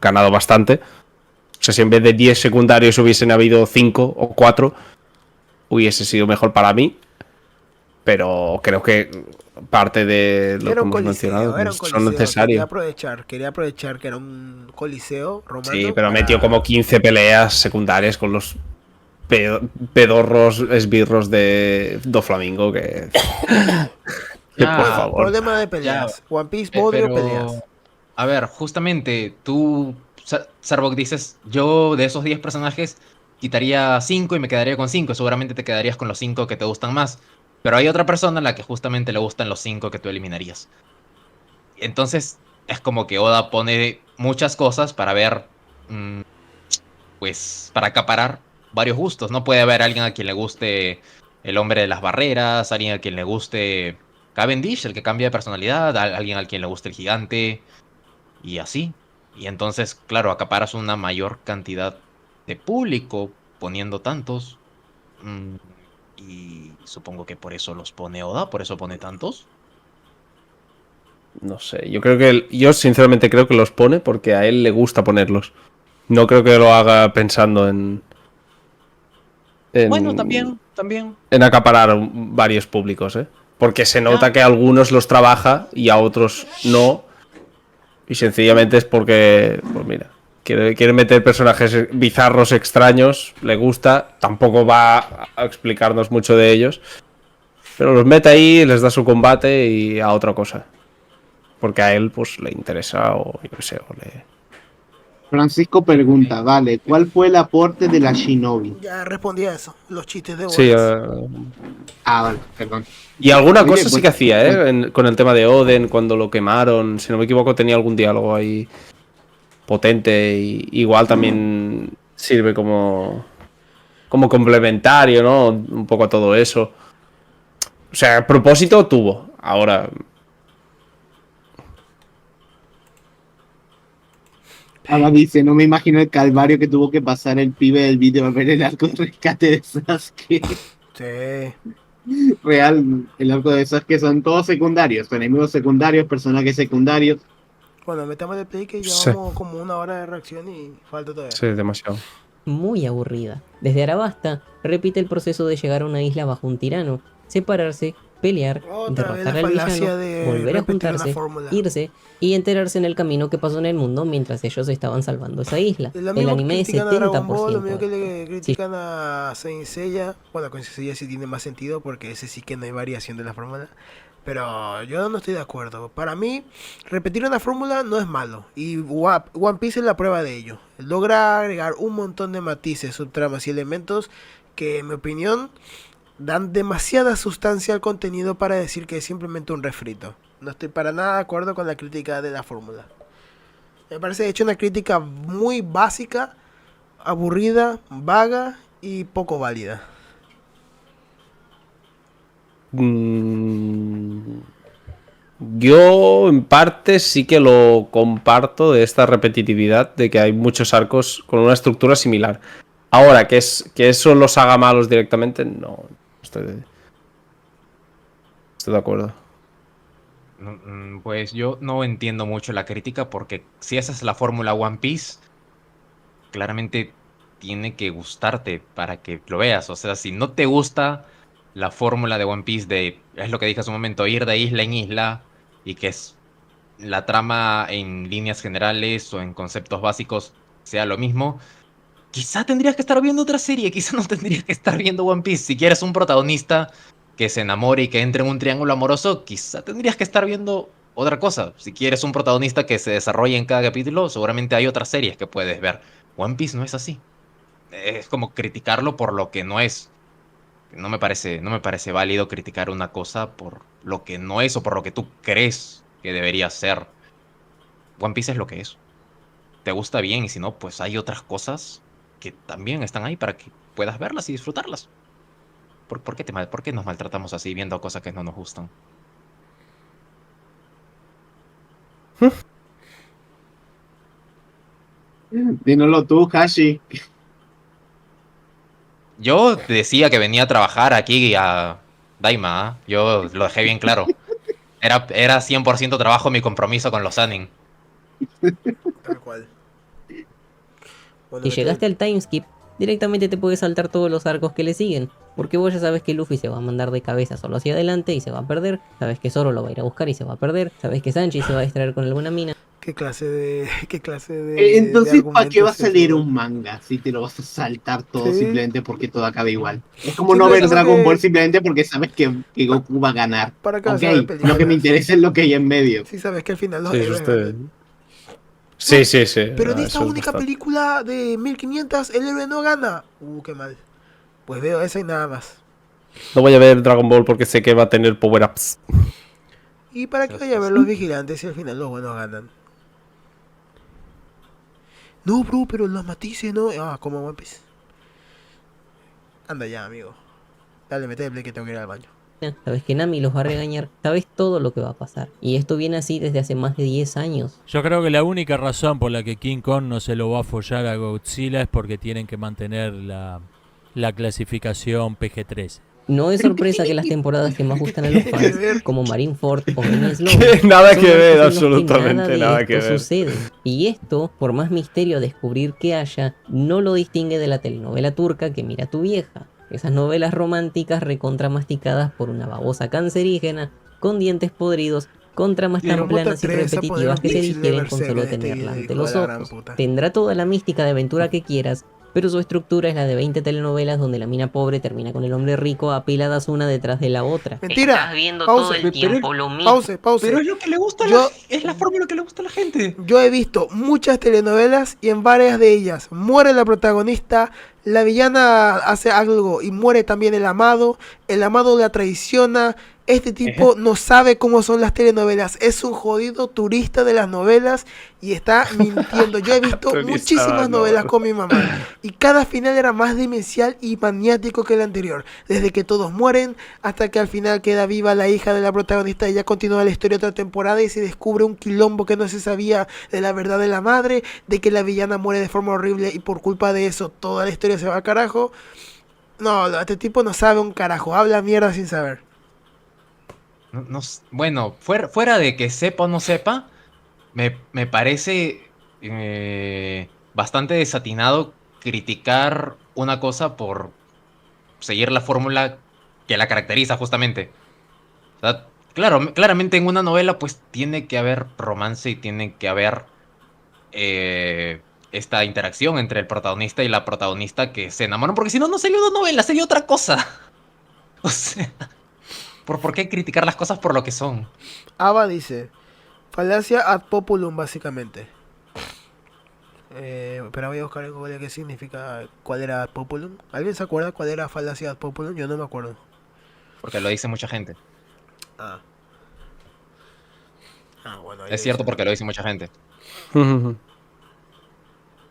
ganado bastante. O sea, si en vez de 10 secundarios hubiesen habido 5 o 4, hubiese sido mejor para mí. Pero creo que parte de lo que Era un hemos coliseo, mencionado era un son coliseo. necesarios. Quería aprovechar que era un coliseo romano. Sí, pero para- metió como 15 peleas secundarias con los pedorros esbirros de Doflamingo que... que por favor. Problema de peleas. One Piece, odio pero, peleas. a ver, justamente tú, Sarbok, dices, yo de esos 10 personajes quitaría 5 y me quedaría con 5. Seguramente te quedarías con los 5 que te gustan más. Pero hay otra persona a la que justamente le gustan los 5 que tú eliminarías. Entonces, es como que Oda pone muchas cosas para ver, pues, para acaparar varios gustos. No puede haber alguien a quien le guste el hombre de las barreras, alguien a quien le guste Cavendish, el que cambia de personalidad, alguien a quien le guste el gigante, y así. Y entonces, claro, acaparas una mayor cantidad de público poniendo tantos. Y supongo que por eso los pone Oda, por eso pone tantos. No sé, yo creo que yo sinceramente creo que los pone porque a él le gusta ponerlos. No creo que lo haga pensando en Bueno, también. en acaparar varios públicos, ¿eh? Porque se nota que a algunos los trabaja y a otros no. Y sencillamente es porque, pues mira, quiere meter personajes bizarros, extraños, le gusta, tampoco va a explicarnos mucho de ellos, pero los mete ahí, les da su combate y a otra cosa. Porque a él pues le interesa o yo qué sé, o le... Francisco pregunta, vale, ¿cuál fue el aporte de la Shinobi? Ya respondí a eso. Los chistes de Sí, Oda. Vale, perdón. y alguna Oye, cosa pues- sí que hacía, ¿eh? Con el tema de Oden, cuando lo quemaron, si no me equivoco tenía algún diálogo ahí potente y igual también sirve como complementario, ¿no? Un poco a todo eso. O sea, propósito tuvo. Ahora, Ahora dice, no me imagino el calvario que tuvo que pasar el pibe del vídeo al ver el arco de rescate de Sasuke. Sí. Real, el arco de Sasuke son todos secundarios, enemigos secundarios, personajes secundarios. Bueno, metamos el play que Sí. llevamos como una hora de reacción y falta todavía. sí, demasiado. Muy aburrida. Desde Arabasta, repite el proceso de llegar a una isla bajo un tirano, separarse, pelear, Otra vez derrotar la al falacia villano, de volver a repetir una juntarse, fórmula. irse y enterarse en el camino que pasó en el mundo mientras ellos estaban salvando esa isla. Es lo El mismo que anime es critican a Dragon Ball, 70%. lo mismo que le critican a Saint Seiya. Bueno, con Saint Seiya sí tiene más sentido porque ese sí que no hay variación de la fórmula. Pero yo no estoy de acuerdo. Para mí, repetir una fórmula no es malo. Y One Piece es la prueba de ello. Logra agregar un montón de matices, subtramas y elementos que, en mi opinión, dan demasiada sustancia al contenido para decir que es simplemente un refrito. No estoy para nada de acuerdo con la crítica de la fórmula. Me parece hecho una crítica muy básica, aburrida, vaga y poco válida. Yo en parte sí que lo comparto de esta repetitividad de que hay muchos arcos con una estructura similar. Ahora, que eso los haga malos directamente, no estoy de acuerdo. Pues yo no entiendo mucho la crítica porque si esa es la fórmula One Piece, claramente tiene que gustarte para que lo veas. O sea, si no te gusta la fórmula de One Piece es lo que dije hace un momento, ir de isla en isla y que es la trama en líneas generales o en conceptos básicos sea lo mismo, quizá tendrías que estar viendo otra serie, quizá no tendrías que estar viendo One Piece. Si quieres un protagonista que se enamore y que entre en un triángulo amoroso, quizá tendrías que estar viendo otra cosa. Si quieres un protagonista que se desarrolle en cada capítulo, seguramente hay otras series que puedes ver. One Piece no es así. Es como criticarlo por lo que no es. No me parece válido criticar una cosa por lo que no es o por lo que tú crees que debería ser. One Piece es lo que es. Te gusta bien y si no, pues hay otras cosas que también están ahí para que puedas verlas y disfrutarlas. ¿Por qué nos maltratamos así viendo cosas que no nos gustan? Dínoslo tú, Hashi. Yo decía que venía a trabajar aquí a Daima, ¿ah? Yo lo dejé bien claro. Era 100% trabajo mi compromiso con los Sanin. Tal cual. Si llegaste al timeskip, directamente te puedes saltar todos los arcos que le siguen. Porque vos ya sabes que Luffy se va a mandar de cabeza solo hacia adelante y se va a perder. Sabes que Zoro lo va a ir a buscar y se va a perder. Sabes que Sanji se va a distraer con alguna mina. ¿Qué clase de Entonces, ¿para qué va a argumentos salir es? un manga si te lo vas a saltar todo Sí. simplemente porque todo acaba igual? Es como Sí, no pero ver eso Dragon que- Ball simplemente porque sabes que Goku va a ganar. ¿Para qué vas Ok, a ver películas? lo que me interesa es lo que hay en medio. Sí, sabes que al final los Sí, héroes ganan. Sí. Pero en Ah, esta eso es única bastante. película de 1500 el héroe no gana. Qué mal. Pues veo esa y nada más. No voy a ver Dragon Ball porque sé que va a tener power-ups. ¿Y para qué voy a ver los vigilantes si al final los buenos ganan? No, bro, pero los matices, ¿no? Como One Piece. Anda ya, amigo. Dale, mete el play que tengo que ir al baño. Sabes que Nami los va a regañar. Sabes todo lo que va a pasar. Y esto viene así desde hace más de 10 años. Yo creo que la única razón por la que King Kong no se lo va a follar a Godzilla es porque tienen que mantener la clasificación PG-13. No es sorpresa que las temporadas que más gustan a los fans, como Marineford o Enies Lobby, Nada son que ver, arcos en los que absolutamente nada de nada que esto ver. sucede. Y esto, por más misterio a descubrir que haya, no lo distingue de la telenovela turca que mira tu vieja. Esas novelas románticas recontramasticadas por una babosa cancerígena, con dientes podridos, con tramas tan ¿Cómo te planas y atreves a repetitivas que se poner un digieren pixel con de solo Berserk en tenerla este ante hijo los de la gran ojos. puta? Tendrá toda la mística de aventura que quieras, pero su estructura es la de 20 telenovelas donde la mina pobre termina con el hombre rico apiladas una detrás de la otra. Mentira. Estás viendo Pause. todo el tiempo lo mismo. Pause. Pero es lo que le gusta es la fórmula que le gusta a la gente. Yo he visto muchas telenovelas y en varias de ellas muere la protagonista, la villana hace algo y muere también el amado la traiciona. Este tipo no sabe cómo son las telenovelas, es un jodido turista de las novelas y está mintiendo. Yo he visto Turista de muchísimas las novelas novelas. con mi mamá y cada final era más demencial y maniático que el anterior. Desde que todos mueren hasta que al final queda viva la hija de la protagonista y ya continúa la historia otra temporada y se descubre un quilombo que no se sabía de la verdad de la madre, de que la villana muere de forma horrible y por culpa de eso toda la historia se va al carajo. No, este tipo no sabe un carajo, habla mierda sin saber. Bueno, fuera de que sepa o no sepa, me parece bastante desatinado criticar una cosa por seguir la fórmula que la caracteriza justamente. O sea, claramente en una novela pues tiene que haber romance y tiene que haber esta interacción entre el protagonista y la protagonista que se enamoran, porque si no, no sería una novela, sería otra cosa. O sea... ¿Por qué criticar las cosas por lo que son? Ava dice, falacia ad populum básicamente. Pero voy a buscar en Google qué significa, cuál era ad populum. ¿Alguien se acuerda cuál era falacia ad populum? Yo no me acuerdo. Porque lo dice mucha gente. Bueno. Es cierto porque lo dice mucha gente.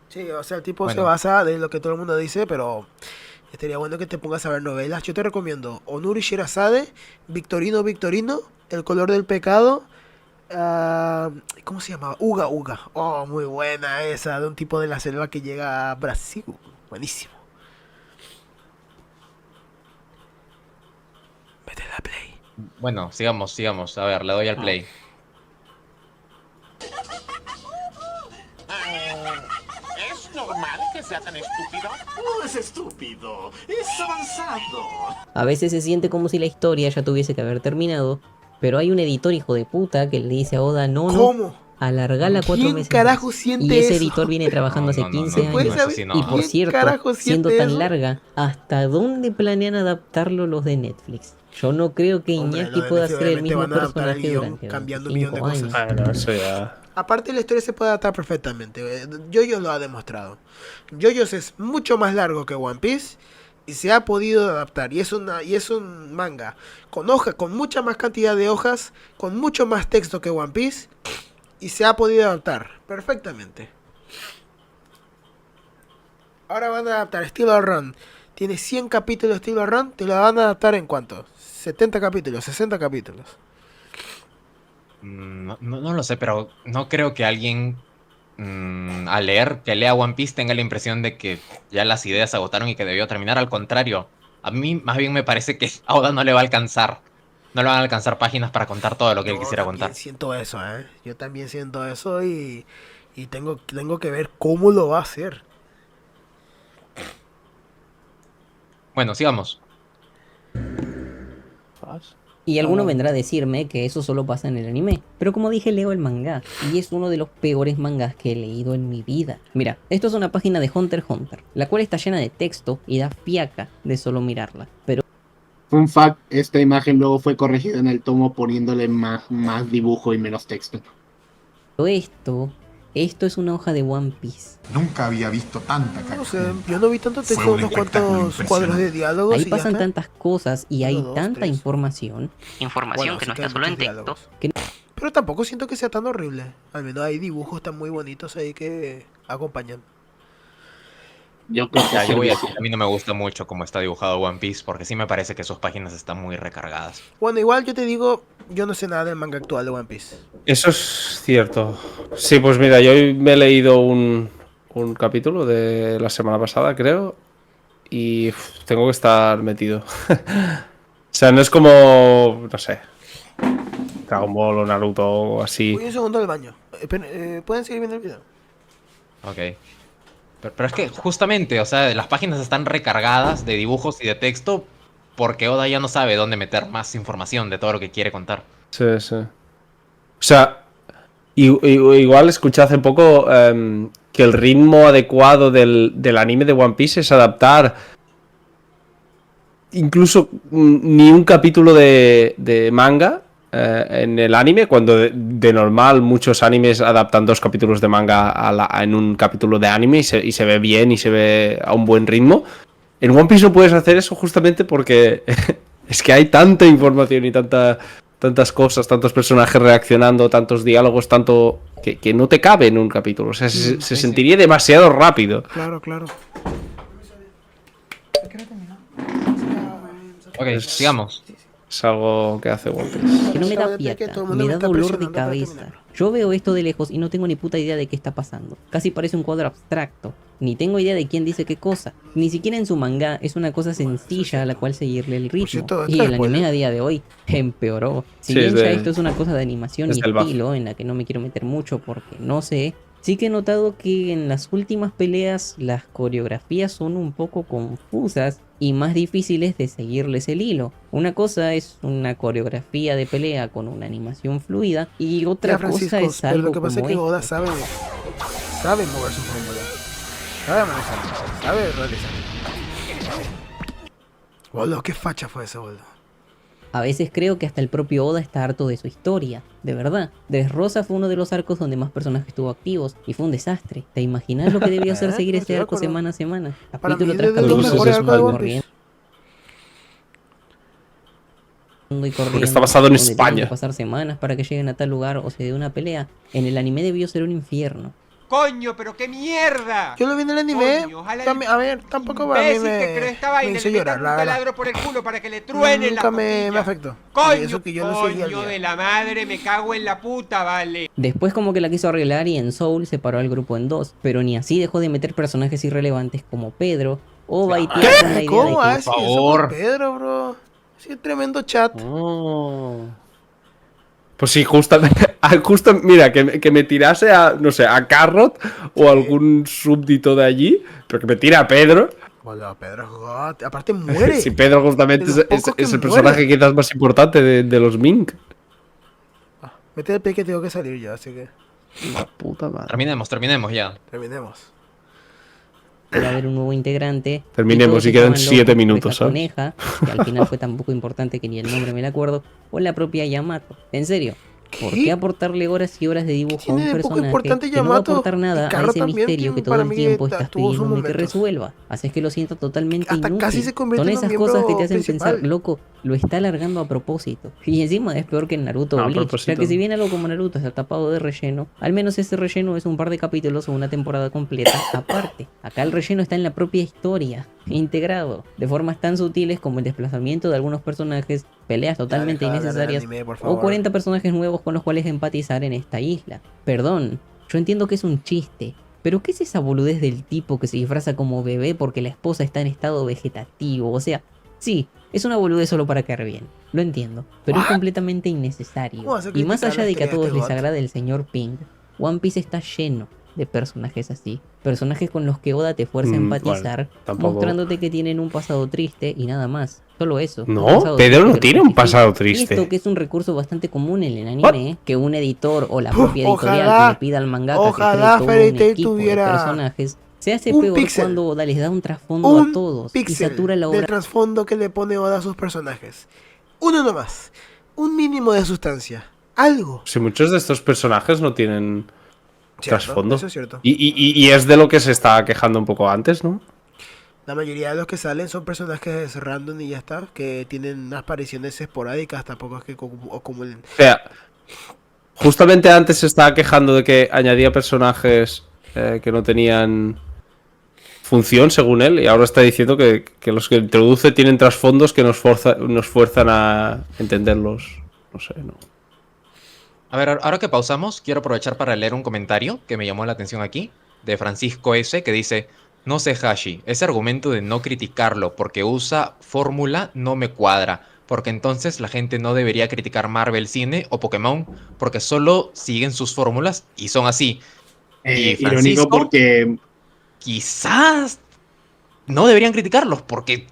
Sí, o sea, el tipo Bueno. se basa de lo que todo el mundo dice, pero estaría bueno que te pongas a ver novelas. Yo te recomiendo Onuri Shirazade, Victorino Victorino, El color del pecado. ¿Cómo se llamaba? Uga Uga. Oh, muy buena esa, de un tipo de la selva que llega a Brasil. Buenísimo. Vete a la play. Bueno, sigamos. A ver, le doy al play. ¿Es normal que sea tan estúpido? No es estúpido, es avanzado. A veces se siente como si la historia ya tuviese que haber terminado, pero hay un editor hijo de puta que le dice a Oda, no, ¿Cómo? alargala 4 ¿Quién meses carajo más". siente Y ese eso? editor viene trabajando hace 15 no, años. eso sí no. Y por ¿Quién cierto, carajo siendo siente tan eso? larga, ¿hasta dónde planean adaptarlo los de Netflix? Yo no creo que Hombre, Iñaki los de pueda Netflix ser el obviamente mismo van a adaptar el personaje guión durante cambiando un millón de 25 cosas. años. Bueno, eso ya. Aparte la historia se puede adaptar perfectamente. JoJo lo ha demostrado. JoJo es mucho más largo que One Piece y se ha podido adaptar. Y es un manga con hoja, con mucha más cantidad de hojas, con mucho más texto que One Piece y se ha podido adaptar perfectamente. Ahora van a adaptar Steel Run. Tiene 100 capítulos Steel Run, te lo van a adaptar en ¿cuánto? 70 capítulos, 60 capítulos. No lo sé, pero no creo que alguien al leer, que lea One Piece tenga la impresión de que ya las ideas se agotaron y que debió terminar. Al contrario, a mí más bien me parece que a Oda no le va a alcanzar. No le van a alcanzar páginas para contar todo lo que él quisiera contar. También siento eso, ¿eh? Yo también siento eso y tengo que ver cómo lo va a hacer. Bueno, sigamos. Y alguno vendrá a decirme que eso solo pasa en el anime. Pero como dije, leo el manga. Y es uno de los peores mangas que he leído en mi vida. Mira, esto es una página de Hunter x Hunter, la cual está llena de texto y da fiaca de solo mirarla. Pero Fun fact, esta imagen luego fue corregida en el tomo poniéndole más dibujo y menos texto. esto es una hoja de One Piece. Nunca había visto tanta No sé, yo no vi tanto texto, Fue un unos espectáculo cuantos cuadros de diálogos. Ahí y ya pasan está. tantas cosas y hay Uno, dos, tanta tres. información. Bueno, que sí no que está hay solo en muchos texto. diálogos. Pero tampoco siento que sea tan horrible. Al menos hay dibujos tan muy bonitos ahí que acompañan. Yo creo que Ya, yo voy a sirve. decir, a mí no me gusta mucho cómo está dibujado One Piece, porque sí me parece que sus páginas están muy recargadas. Bueno, igual yo te digo, yo no sé nada del manga actual de One Piece. Eso es cierto. Sí, pues mira, yo hoy me he leído un capítulo de la semana pasada, creo, y tengo que estar metido. O sea, no es como, no sé, Dragon Ball o Naruto o así. Voy un segundo al baño. ¿Pueden seguir viendo el video? Ok. Pero es que justamente, o sea, las páginas están recargadas de dibujos y de texto porque Oda ya no sabe dónde meter más información de todo lo que quiere contar. Sí, sí. O sea, igual escuché hace poco que el ritmo adecuado del anime de One Piece es adaptar incluso ni un capítulo de manga en el anime, cuando de normal muchos animes adaptan 2 capítulos de manga en un capítulo de anime y se ve bien y se ve a un buen ritmo. En One Piece no puedes hacer eso justamente porque es que hay tanta información y tantas cosas, tantos personajes reaccionando, tantos diálogos, tanto que no te cabe en un capítulo. O sea, se sentiría demasiado rápido. Claro, claro. Ok, sigamos. Es algo que hace One Piece. Que no me da Solamente que fiaca, todo el mundo me me da está dolor de presionando para cabeza. terminar. Yo veo esto de lejos y no tengo ni puta idea de qué está pasando. Casi parece un cuadro abstracto. Ni tengo idea de quién dice qué cosa. Ni siquiera en su manga es una cosa sencilla a la cual seguirle el ritmo. cierto, Y está el después, anime ¿no? a día de hoy empeoró. Si Sí, bien es ya de- esto es una cosa de animación es y del buff. estilo en la que no me quiero meter mucho porque no sé, sí que he notado que en las últimas peleas las coreografías son un poco confusas y más difíciles de seguirles el hilo. Una cosa es una coreografía de pelea con una animación fluida y otra Ya, Francisco, cosa es pero algo lo que pasa es como que esto. Oda sabe mover su fórmula. Sabe manejar, sabe realizar. Boludo, qué facha fue ese, boludo. A veces creo que hasta el propio Oda está harto de su historia, de verdad. Dressrosa fue uno de los arcos donde más personajes estuvo activos y fue un desastre. ¿Te imaginas lo que debió ser seguir No este estoy de arco acuerdo. semana a semana? Para mí Capítulo es tras de los capítulo, mejores arcos de One corriendo. y corriendo, Porque está basado en donde tienen España. que pasar semanas para que lleguen a tal lugar o se dé una pelea. En el anime debió ser un infierno. ¡Coño, pero qué mierda! Yo lo vi en el anime. Coño, ojalá A ver, tampoco a mí imbécil que creó esta vaina me y hizo le llorar, metan la un verdad. taladro por el culo para que le truenen la Nunca me costilla. afectó. Y ¡Coño, eso que yo no seguía el coño día. de la madre! Me cago en la puta, vale. Después como que la quiso arreglar y en Soul separó al grupo en dos, pero ni así dejó de meter personajes irrelevantes como Pedro o Baitiar con la idea de ¿Cómo que, haces eso con Pedro, bro? Sí, tremendo chat. Pues sí, justamente, mira, que me tirase a, no sé, a Carrot o algún súbdito de allí, pero que me tire a Pedro. Hola, Pedro, God. Aparte muere. Si Pedro justamente De los pocos es que el muere. personaje quizás más importante de los Mink. Mete el pie que tengo que salir ya, así que Puta madre. Terminemos ya. terminemos. va a haber un nuevo integrante. Terminemos todos y quedan estaban 7 locos por minutos, esta ¿sabes? coneja, que al final fue tan poco importante que ni el nombre me la acuerdo, o la propia Yamato. En serio, ¿por qué aportarle horas y horas de dibujo a un Tiene de poco personaje importante que no va a Yamato? aportar nada Y a Carrot ese también misterio tiene- que todo para el mí tiempo que estás tuvo sus pidiéndome que momentos. resuelva? Haces que lo sienta totalmente Hasta inútil. casi se convierte Son en un esas cosas que miembro te hacen principal. pensar, loco, lo está alargando a propósito. Y encima es peor que en Naruto No, o a Bleach, ya propósito. que si bien algo como Naruto está tapado de relleno, al menos ese relleno es un par de capítulos o una temporada completa aparte. Acá el relleno está en la propia historia, integrado, de formas tan sutiles como el desplazamiento de algunos personajes, peleas totalmente deja de hablar de innecesarias anime, por o favor. 40 personajes nuevos con los cuales empatizar en esta isla. Perdón, yo entiendo que es un chiste, pero ¿qué es esa boludez del tipo que se disfraza como bebé porque la esposa está en estado vegetativo? O sea, sí, es una boludez solo para caer bien, lo entiendo, pero es completamente innecesario. ¿Cómo vas a Y más criticar allá la de que a historia de todos este les bot? agrade el señor Pink, One Piece está lleno de personajes así. Personajes con los que Oda te fuerza a empatizar, bueno, tampoco- mostrándote que tienen un pasado triste y nada más. Solo eso. No, Un pasado Pedro triste no que tiene un justifica. pasado Y triste. esto que es un recurso bastante común en el anime, que un editor o la propia editorial Ojalá- le pida al mangaka que ojalá cree todo Fairy un Tail equipo de tuviera personajes, se hace un peor píxel. cuando Oda les da un trasfondo Un a todos y píxel satura la del obra. trasfondo que le pone Oda a sus personajes. Uno nomás. Un mínimo de sustancia. Algo. Si muchos de estos personajes no tienen Cierto, trasfondo. eso es cierto. Y es de lo que se estaba quejando un poco antes, ¿no? La mayoría de los que salen son personajes random y ya está, que tienen apariciones esporádicas, tampoco es que acumulen. O sea, justamente antes se estaba quejando de que añadía personajes que no tenían función, según él, y ahora está diciendo que los que introduce tienen trasfondos que nos fuerzan a entenderlos. No sé, no. A ver, ahora que pausamos, quiero aprovechar para leer un comentario que me llamó la atención aquí, de Francisco S., que dice: no sé, Hashi, ese argumento de no criticarlo porque usa fórmula no me cuadra, porque entonces la gente no debería criticar Marvel Cine o Pokémon, porque solo siguen sus fórmulas y son así. Y Irónico Francisco, porque quizás no deberían criticarlos, porque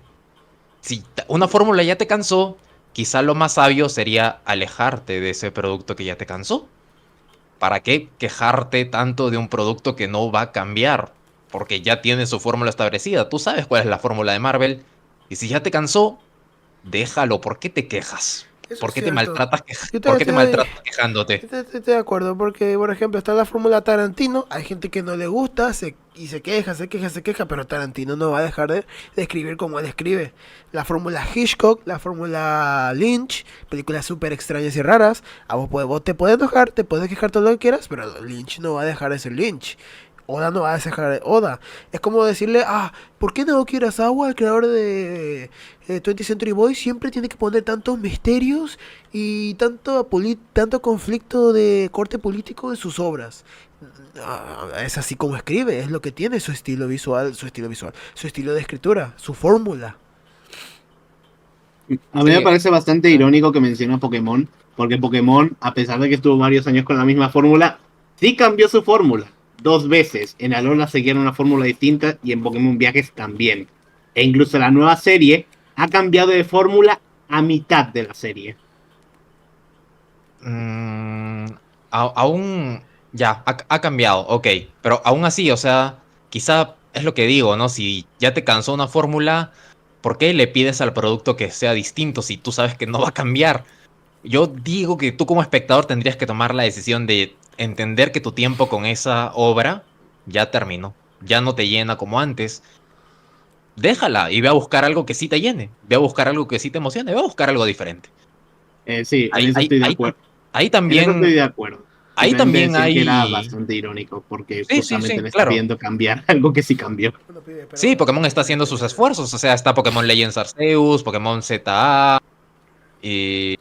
si una fórmula ya te cansó, quizá lo más sabio sería alejarte de ese producto que ya te cansó. ¿Para qué quejarte tanto de un producto que no va a cambiar? Porque ya tiene su fórmula establecida. Tú sabes cuál es la fórmula de Marvel. Y si ya te cansó, déjalo. ¿Por qué te quejas? Eso ¿Por es qué te cierto. maltratas, Yo ¿Por qué te estoy- maltratas quejándote? Estoy de acuerdo, porque por ejemplo está la fórmula Tarantino, hay gente que no le gusta y se queja, pero Tarantino no va a dejar de escribir como él escribe. La fórmula Hitchcock, la fórmula Lynch, películas súper extrañas y raras, vos te puedes enojar, te puedes quejar todo lo que quieras, pero Lynch no va a dejar de ser Lynch. Oda no va a dejar de Oda. Es como decirle, ¿por qué Naoki Urasawa, el creador de 20th Century Boys, siempre tiene que poner tantos misterios y tanto conflicto de corte político en sus obras? Es así como escribe, es lo que tiene su estilo visual, su estilo de escritura, su fórmula. a mí me Sí. parece bastante irónico que menciona Pokémon, porque Pokémon, a pesar de que estuvo varios años con la misma fórmula, sí cambió su fórmula 2 veces. En Alola seguían una fórmula distinta y en Pokémon Viajes también. E incluso la nueva serie ha cambiado de fórmula a mitad de la serie. Aún ya ha cambiado, ok, pero aún así, o sea, quizá es lo que digo, ¿no? Si ya te cansó una fórmula, ¿por qué le pides al producto que sea distinto si tú sabes que no va a cambiar? Yo digo que tú como espectador tendrías que tomar la decisión de entender que tu tiempo con esa obra ya terminó, ya no te llena como antes. Déjala y ve a buscar algo que sí te llene, ve a buscar algo que sí te emocione, ve a buscar algo diferente. Sí, en eso estoy de acuerdo. Ahí En también. eso estoy de acuerdo. Ahí Me también decía hay. que era bastante irónico, porque Sí, justamente sí, le está claro. pidiendo cambiar algo que sí cambió. Sí, Pokémon está haciendo sus esfuerzos. O sea, está Pokémon Legends Arceus, Pokémon ZA. Y.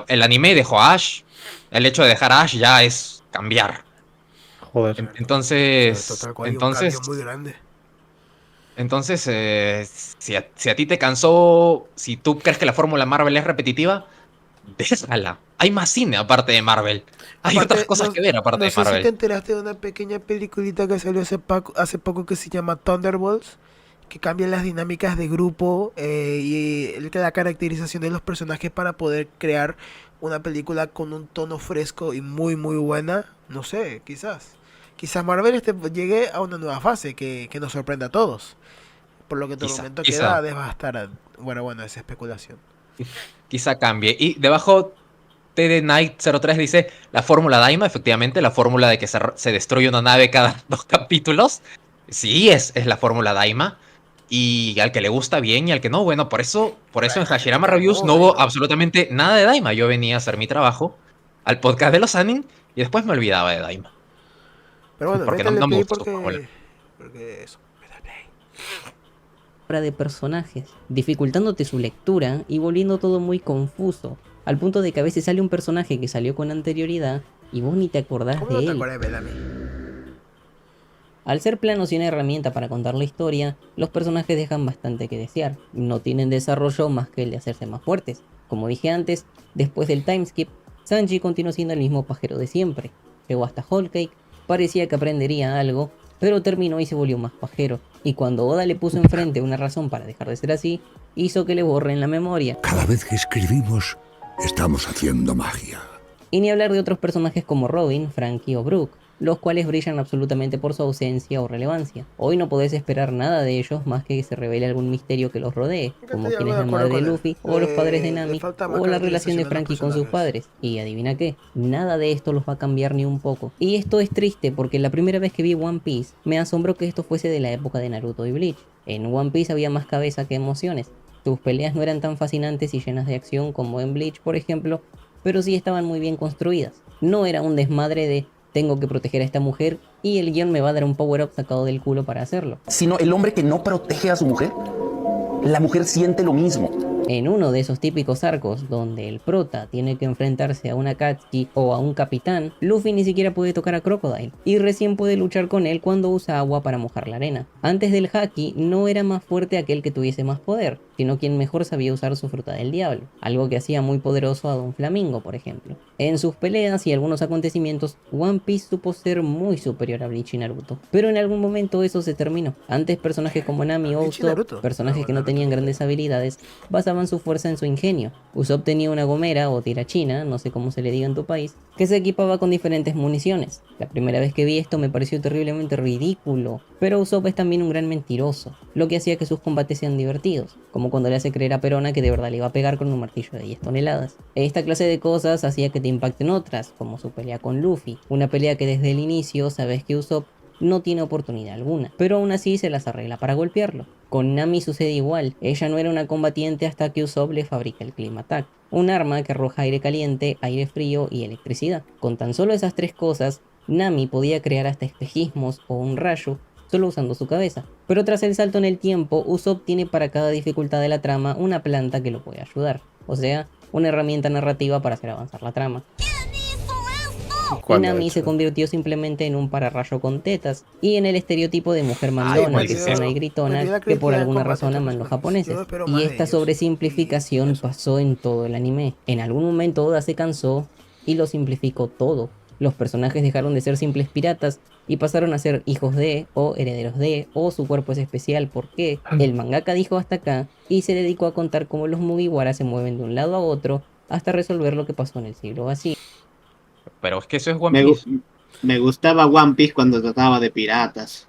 El anime dejó a Ash. El hecho de dejar a Ash ya es cambiar. Joder. Entonces. Tal cual, hay un cambio Entonces. muy grande. Entonces, si a ti te cansó, si tú crees que la fórmula Marvel es repetitiva, déjala. Hay más cine aparte de Marvel. Hay Aparte, otras cosas que ver aparte no de sé si te Marvel. enteraste de una pequeña peliculita que salió hace poco que se llama Thunderbolts, que cambia las dinámicas de grupo y la caracterización de los personajes para poder crear una película con un tono fresco y muy muy buena. No sé, quizás Marvel llegue a una nueva fase que nos sorprenda a todos. Por lo que tu argumento queda va a estar bueno, esa especulación. Quizá cambie. Y debajo TD Knight 03 dice la fórmula Daima, efectivamente, la fórmula de que se destruye una nave cada 2 capítulos. Sí, es la fórmula Daima. Y al que le gusta bien y al que no, bueno, por eso en Hashirama Reviews no hubo absolutamente nada de Daima. Yo venía a hacer mi trabajo al podcast de los Anin y después me olvidaba de Daima. Pero bueno, porque no me gustó su fórmula. Porque eso. De personajes, dificultándote su lectura y volviendo todo muy confuso, al punto de que a veces sale un personaje que salió con anterioridad y vos ni te acordás de él. Al ser planos y una herramienta para contar la historia, los personajes dejan bastante que desear, no tienen desarrollo más que el de hacerse más fuertes. Como dije antes, después del timeskip, Sanji continuó siendo el mismo pajero de siempre, llegó hasta Whole Cake, parecía que aprendería algo, pero terminó y se volvió más pajero, y cuando Oda le puso enfrente una razón para dejar de ser así, hizo que le borren la memoria. Cada vez que escribimos, estamos haciendo magia. Y ni hablar de otros personajes como Robin, Frankie o Brook, los cuales brillan absolutamente por su ausencia o relevancia. Hoy no podés esperar nada de ellos más que se revele algún misterio que los rodee, como quién es la madre de Luffy, o los padres de Nami, o la relación de Frankie con sus padres. Y adivina qué, nada de esto los va a cambiar ni un poco. Y esto es triste porque la primera vez que vi One Piece, me asombró que esto fuese de la época de Naruto y Bleach. En One Piece había más cabeza que emociones. Sus peleas no eran tan fascinantes y llenas de acción como en Bleach, por ejemplo, pero sí estaban muy bien construidas. No era un desmadre de tengo que proteger a esta mujer y el guión me va a dar un power-up sacado del culo para hacerlo. Sino el hombre que no protege a su mujer, la mujer siente lo mismo. En uno de esos típicos arcos donde el prota tiene que enfrentarse a una Akatsuki o a un capitán, Luffy ni siquiera puede tocar a Crocodile y recién puede luchar con él cuando usa agua para mojar la arena. Antes del Haki no era más fuerte aquel que tuviese más poder, sino quien mejor sabía usar su fruta del diablo, algo que hacía muy poderoso a Don Flamingo, por ejemplo. En sus peleas y algunos acontecimientos, One Piece supo ser muy superior a Bleach y Naruto, pero en algún momento eso se terminó. Antes personajes como Nami o Usopp, personajes que no tenían grandes habilidades, basaban su fuerza en su ingenio. Usopp tenía una gomera o tirachina, no sé cómo se le diga en tu país, que se equipaba con diferentes municiones. La primera vez que vi esto me pareció terriblemente ridículo, pero Usopp es también un gran mentiroso, lo que hacía que sus combates sean divertidos, como cuando le hace creer a Perona que de verdad le iba a pegar con un martillo de 10 toneladas. Esta clase de cosas hacía que te impacten otras, como su pelea con Luffy, una pelea que desde el inicio sabes que Usopp no tiene oportunidad alguna, pero aún así se las arregla para golpearlo. Con Nami sucede igual, ella no era una combatiente hasta que Usopp le fabrica el Clima Attack, un arma que arroja aire caliente, aire frío y electricidad. Con tan solo esas tres cosas, Nami podía crear hasta espejismos o un rayo solo usando su cabeza. Pero tras el salto en el tiempo, Usopp tiene para cada dificultad de la trama una planta que lo puede ayudar, o sea, una herramienta narrativa para hacer avanzar la trama. Y Nami se convirtió simplemente en un pararrayo con tetas y en el estereotipo de mujer mandona, tizona y gritona que por alguna razón aman los japoneses. Y esta sobresimplificación pasó en todo el anime. En algún momento Oda se cansó y lo simplificó todo. Los personajes dejaron de ser simples piratas y pasaron a ser hijos de, o herederos de, o su cuerpo es especial porque el mangaka dijo hasta acá y se dedicó a contar cómo los Mugiwara se mueven de un lado a otro hasta resolver lo que pasó en el siglo vacío. Pero es que eso es One Piece. Me gustaba One Piece cuando trataba de piratas.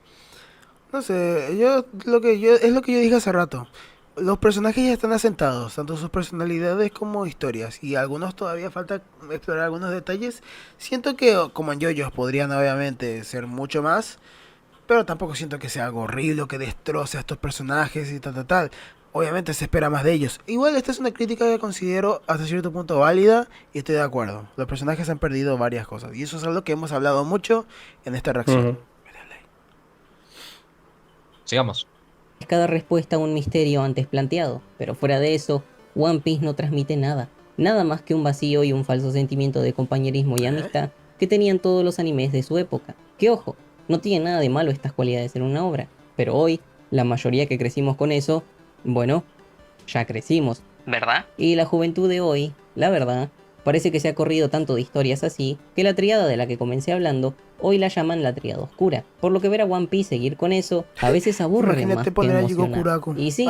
No sé, es lo que yo dije hace rato. Los personajes ya están asentados, tanto sus personalidades como historias, y algunos todavía falta explorar algunos detalles. Siento que, como en JoJo's, podrían obviamente ser mucho más, pero tampoco siento que sea algo horrible, que destroce a estos personajes y tal. obviamente se espera más de ellos. Igual esta es una crítica que considero hasta cierto punto válida y estoy de acuerdo. Los personajes han perdido varias cosas y eso es algo que hemos hablado mucho en esta reacción. Sigamos. Es cada respuesta a un misterio antes planteado, pero fuera de eso, One Piece no transmite nada. Nada más que un vacío y un falso sentimiento de compañerismo y amistad que tenían todos los animes de su época. Que ojo, no tiene nada de malo estas cualidades en una obra, pero hoy, la mayoría que crecimos con eso, bueno, ya crecimos, ¿verdad? Y la juventud de hoy, la verdad, parece que se ha corrido tanto de historias así, que la triada de la que comencé hablando, hoy la llaman la triada oscura. Por lo que ver a One Piece seguir con eso, a veces aburre más que emociona. Y sí,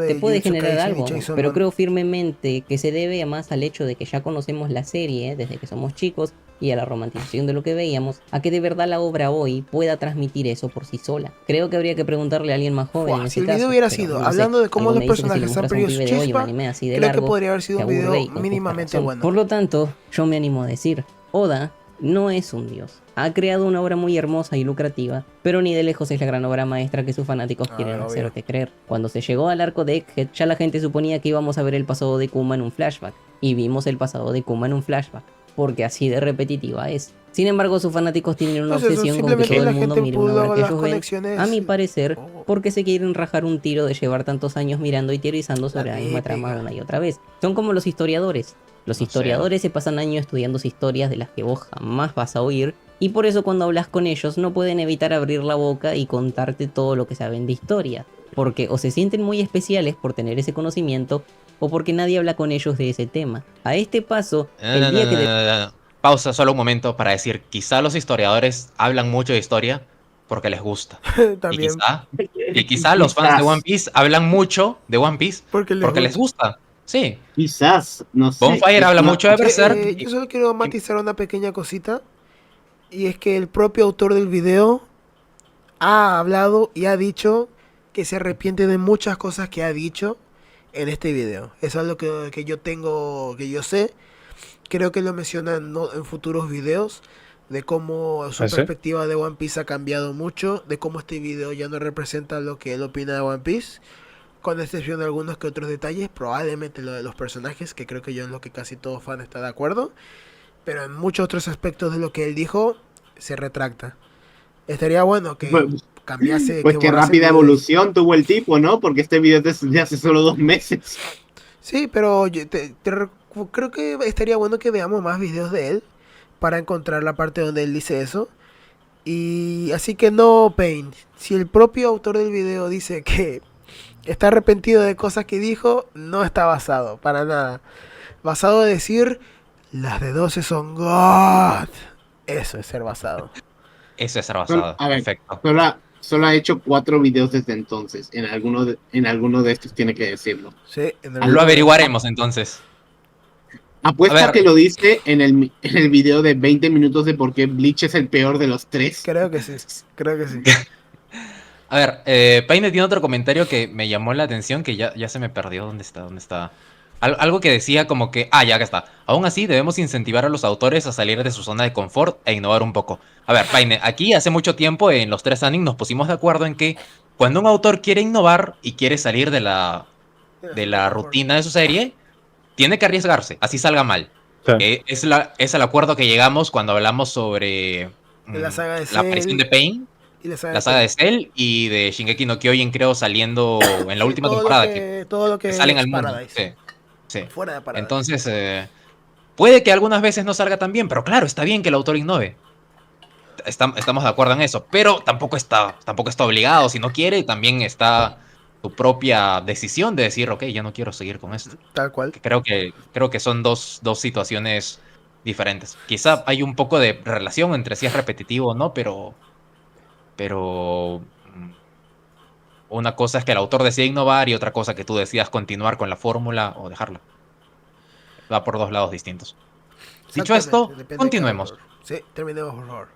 te puede generar algo, pero creo firmemente que se debe más al hecho de que ya conocemos la serie desde que somos chicos, y a la romantización de lo que veíamos, a que de verdad la obra hoy pueda transmitir eso por sí sola. Creo que habría que preguntarle a alguien más joven en ese si el caso, video hubiera pero sido no hablando sé, de cómo algo los me dice que si personajes le han muestras un perdido su pibe de hoy, un chispa, anime así de creo largo, que podría haber sido te un video aburre y con justa mínimamente razón. bueno. Por lo tanto, yo me animo a decir, Oda no es un dios. Ha creado una obra muy hermosa y lucrativa, pero ni de lejos es la gran obra maestra que sus fanáticos quieren hacerte creer. Cuando se llegó al arco de Egghead, ya la gente suponía que íbamos a ver el pasado de Kuma en un flashback, y vimos el pasado de Kuma en un flashback, porque así de repetitiva es. Sin embargo, sus fanáticos tienen una obsesión con que todo el mundo mire una obra que ellos ven, a mi parecer, porque se quieren rajar un tiro de llevar tantos años mirando y teorizando sobre la misma trama una y otra vez. Son como los historiadores. Los historiadores se pasan años estudiando historias de las que vos jamás vas a oír, y por eso cuando hablas con ellos no pueden evitar abrir la boca y contarte todo lo que saben de historia, porque o se sienten muy especiales por tener ese conocimiento, o porque nadie habla con ellos de ese tema. A este paso, el día que... Pausa solo un momento para decir, quizá los historiadores hablan mucho de historia porque les gusta. Y quizá los fans de One Piece hablan mucho de One Piece porque les gusta. Sí. Quizás, no sé. Bonfire habla mucho de Berserk. Yo solo quiero matizar una pequeña cosita, y es que el propio autor del video ha hablado y ha dicho que se arrepiente de muchas cosas que ha dicho en este video. Es algo que yo tengo, que yo sé. Creo que lo mencionan en futuros videos, de cómo su perspectiva de One Piece ha cambiado mucho, de cómo este video ya no representa lo que él opina de One Piece, con excepción de algunos que otros detalles, probablemente lo de los personajes, que creo que yo es lo que casi todo fan está de acuerdo, pero en muchos otros aspectos de lo que él dijo, se retracta. Estaría bueno que cambiase... Pues qué rápida evolución tuvo el tipo, ¿no? Porque este video es de hace solo 2 meses. Sí, pero creo que estaría bueno que veamos más videos de él para encontrar la parte donde él dice eso. Y así que no, Pain. Si el propio autor del video dice que está arrepentido de cosas que dijo, no está basado, para nada. Basado en decir, las de 12 son God. Eso es ser basado. Eso es ser basado. A ver, perfecto. Solo ha hecho 4 videos desde entonces. En alguno de estos tiene que decirlo. Sí, lo averiguaremos entonces. Apuesta que lo dice en el video de 20 minutos de por qué Bleach es el peor de los 3. Creo que sí. A ver, Paine tiene otro comentario que me llamó la atención, que ya se me perdió. ¿Dónde está? Algo que decía como que... ya que está. Aún así, debemos incentivar a los autores a salir de su zona de confort e innovar un poco. A ver, Paine, aquí hace mucho tiempo en los 3 animes nos pusimos de acuerdo en que cuando un autor quiere innovar y quiere salir de la rutina de su serie, tiene que arriesgarse, así salga mal. Sí. Es el acuerdo que llegamos cuando hablamos sobre la aparición de Pain, y la saga de Cell y de Shingeki no Kyojin, creo, saliendo en la última temporada. Todo lo que salen al mundo. Sí. Fuera de Paradise. Entonces, puede que algunas veces no salga tan bien, pero claro, está bien que el autor innove. Estamos de acuerdo en eso, pero tampoco está obligado. Si no quiere, también está tu propia decisión de decir, ok, ya no quiero seguir con esto. Tal cual. Creo que son dos situaciones diferentes. Quizá hay un poco de relación entre si es repetitivo o no, pero una cosa es que el autor decida innovar y otra cosa que tú decidas continuar con la fórmula o dejarla. Va por 2 lados distintos. Dicho esto, continuemos. Sí, terminemos, por favor.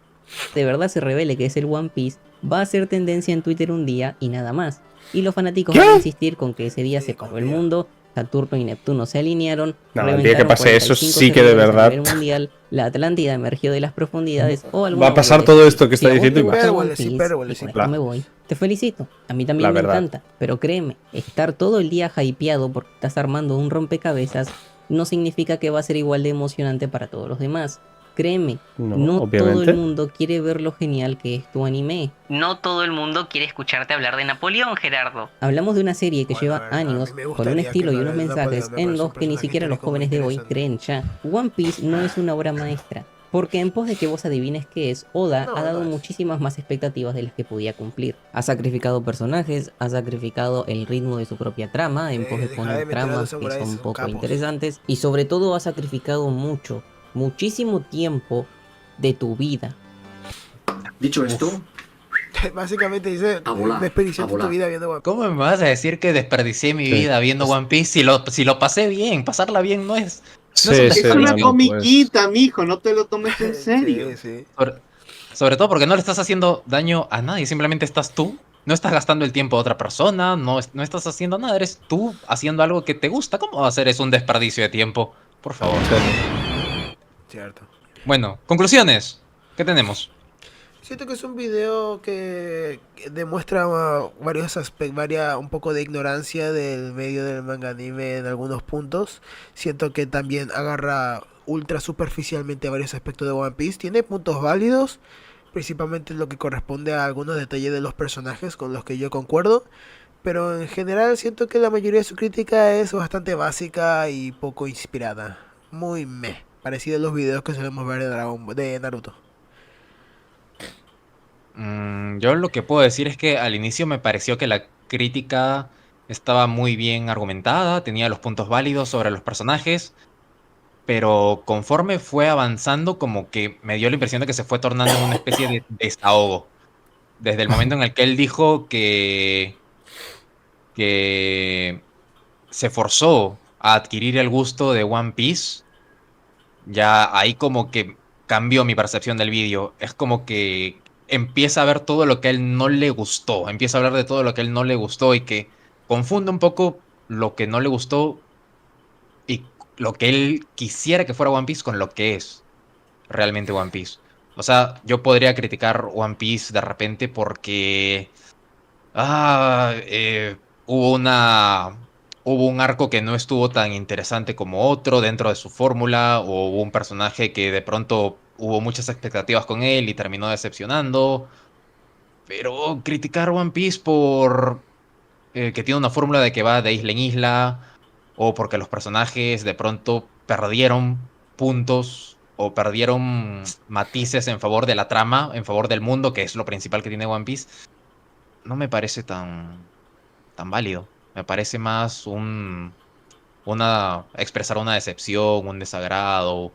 De verdad se revele que es el One Piece, va a ser tendencia en Twitter un día y nada más. Y los fanáticos van a insistir con que ese día se paró el mundo Saturno y Neptuno se alinearon, No, el día que pase eso 45 sí que de servidores a verdad nivel mundial, la Atlántida emergió de las profundidades o alguna va a pasar boludez. todo esto que está Si a vos diciendo te y más. gusta One Hipérboles, Piece, hipérboles, y con sí. esto me voy, te felicito. A mí también La me verdad. encanta, pero créeme, estar todo el día hypeado porque estás armando un rompecabezas no significa que va a ser igual de emocionante para todos los demás. Créeme, No, no todo obviamente. el mundo quiere ver lo genial que es tu anime. No todo el mundo quiere escucharte hablar de Napoleón, Gerardo. Hablamos de una serie que lleva años, me con un gustaría estilo que y me unos hables de mensajes Napoleón, me en parece los un que ni personaje siquiera los histórico muy jóvenes de hoy interesante. creen ya. One Piece no es una obra maestra, porque en pos de que vos adivines qué es, Oda ha dado muchísimas más expectativas de las que podía cumplir. Ha sacrificado personajes, ha sacrificado el ritmo de su propia trama en pos de deja poner de meter a los tramas que samuráis, son son poco capos. interesantes, y sobre todo ha sacrificado muchísimo tiempo de tu vida. Dicho esto, Básicamente dice, A volar, desperdiciaste a volar. tu vida viendo One Piece. ¿Cómo me vas a decir que desperdicié mi Sí. vida viendo One Piece si lo pasé bien? Pasarla bien no es... Sí, no es un sí, Es una no, desperdicio. comiquita, mijo, no te lo tomes en serio. Sí, sí. Sobre todo porque no le estás haciendo daño a nadie, simplemente estás tú. No estás gastando el tiempo de otra persona, no estás haciendo nada, eres tú haciendo algo que te gusta. ¿Cómo va a ser eso un desperdicio de tiempo? Por favor. Cierto. Bueno, conclusiones. ¿Qué tenemos? Siento que es un video que demuestra varios aspectos, un poco de ignorancia del medio del manga anime en algunos puntos. Siento que también agarra ultra superficialmente varios aspectos de One Piece. Tiene puntos válidos, principalmente en lo que corresponde a algunos detalles de los personajes con los que yo concuerdo. Pero en general siento que la mayoría de su crítica es bastante básica y poco inspirada. Muy parecido a los videos que solemos ver de Naruto. Yo lo que puedo decir es que al inicio me pareció que la crítica estaba muy bien argumentada, tenía los puntos válidos sobre los personajes, pero conforme fue avanzando como que me dio la impresión de que se fue tornando en una especie de desahogo. Desde el momento en el que él dijo que se forzó a adquirir el gusto de One Piece, ya ahí como que cambió mi percepción del vídeo. Es como que empieza a ver todo lo que a él no le gustó, empieza a hablar de todo lo que a él no le gustó y que confunde un poco lo que no le gustó y lo que él quisiera que fuera One Piece con lo que es realmente One Piece. O sea, yo podría criticar One Piece de repente porque hubo un arco que no estuvo tan interesante como otro dentro de su fórmula, o hubo un personaje que de pronto hubo muchas expectativas con él y terminó decepcionando. Pero criticar One Piece por que tiene una fórmula de que va de isla en isla, o porque los personajes de pronto perdieron puntos o perdieron matices en favor de la trama, en favor del mundo, que es lo principal que tiene One Piece, no me parece tan válido. Me parece más expresar una decepción, un desagrado.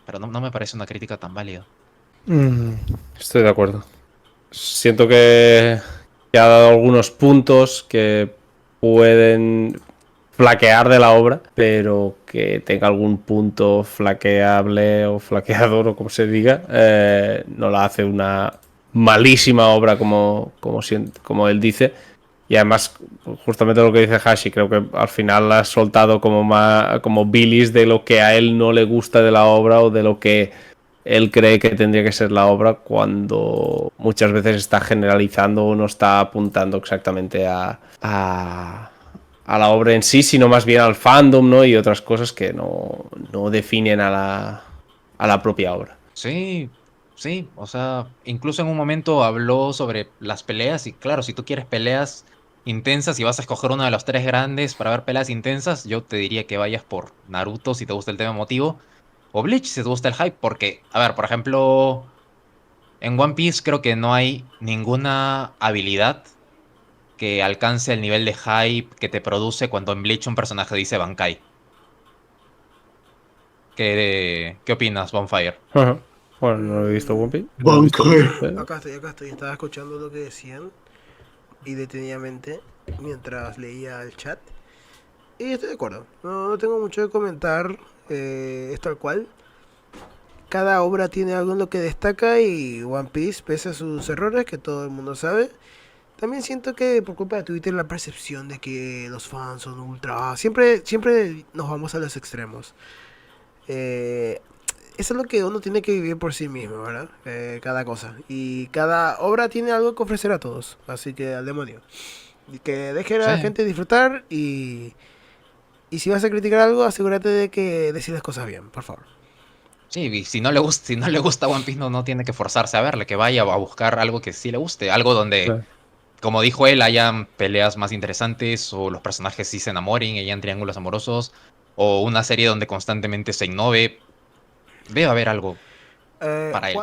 Pero no me parece una crítica tan válida. Estoy de acuerdo. Siento que ha dado algunos puntos que pueden flaquear de la obra, pero que tenga algún punto flaqueable o flaqueador o como se diga, no la hace una malísima obra como él dice. Y además, justamente lo que dice Hashi, creo que al final ha soltado como bilis de lo que a él no le gusta de la obra o de lo que él cree que tendría que ser la obra, cuando muchas veces está generalizando o no está apuntando exactamente a la obra en sí, sino más bien al fandom, ¿no? Y otras cosas que no definen a la propia obra. Sí, o sea, incluso en un momento habló sobre las peleas y claro, si tú quieres peleas intensas y vas a escoger uno de los tres grandes para ver peleas intensas, yo te diría que vayas por Naruto si te gusta el tema emotivo, o Bleach si te gusta el hype, porque, a ver, por ejemplo, en One Piece creo que no hay ninguna habilidad que alcance el nivel de hype que te produce cuando en Bleach un personaje dice Bankai. ¿Qué opinas, Bonfire? Ajá. Bueno, no lo he visto One Piece. Acá estoy. Estaba escuchando lo que decían y detenidamente mientras leía el chat. Y estoy de acuerdo. No tengo mucho que comentar. Es tal cual. Cada obra tiene algo en lo que destaca y One Piece, pese a sus errores, que todo el mundo sabe, También siento que por culpa de Twitter la percepción de que los fans son ultra... Siempre nos vamos a los extremos. Eso es lo que uno tiene que vivir por sí mismo, ¿verdad? Cada cosa. Y cada obra tiene algo que ofrecer a todos. Así que al demonio. Y que deje a la gente disfrutar y si vas a criticar algo, asegúrate de que decir las cosas bien, por favor. Sí, y si no le gusta One Piece, no tiene que forzarse a verle, que vaya a buscar algo que sí le guste, algo donde, como dijo él, hayan peleas más interesantes, o los personajes sí se enamoren, hayan triángulos amorosos, o una serie donde constantemente se innove. Debe haber algo para él.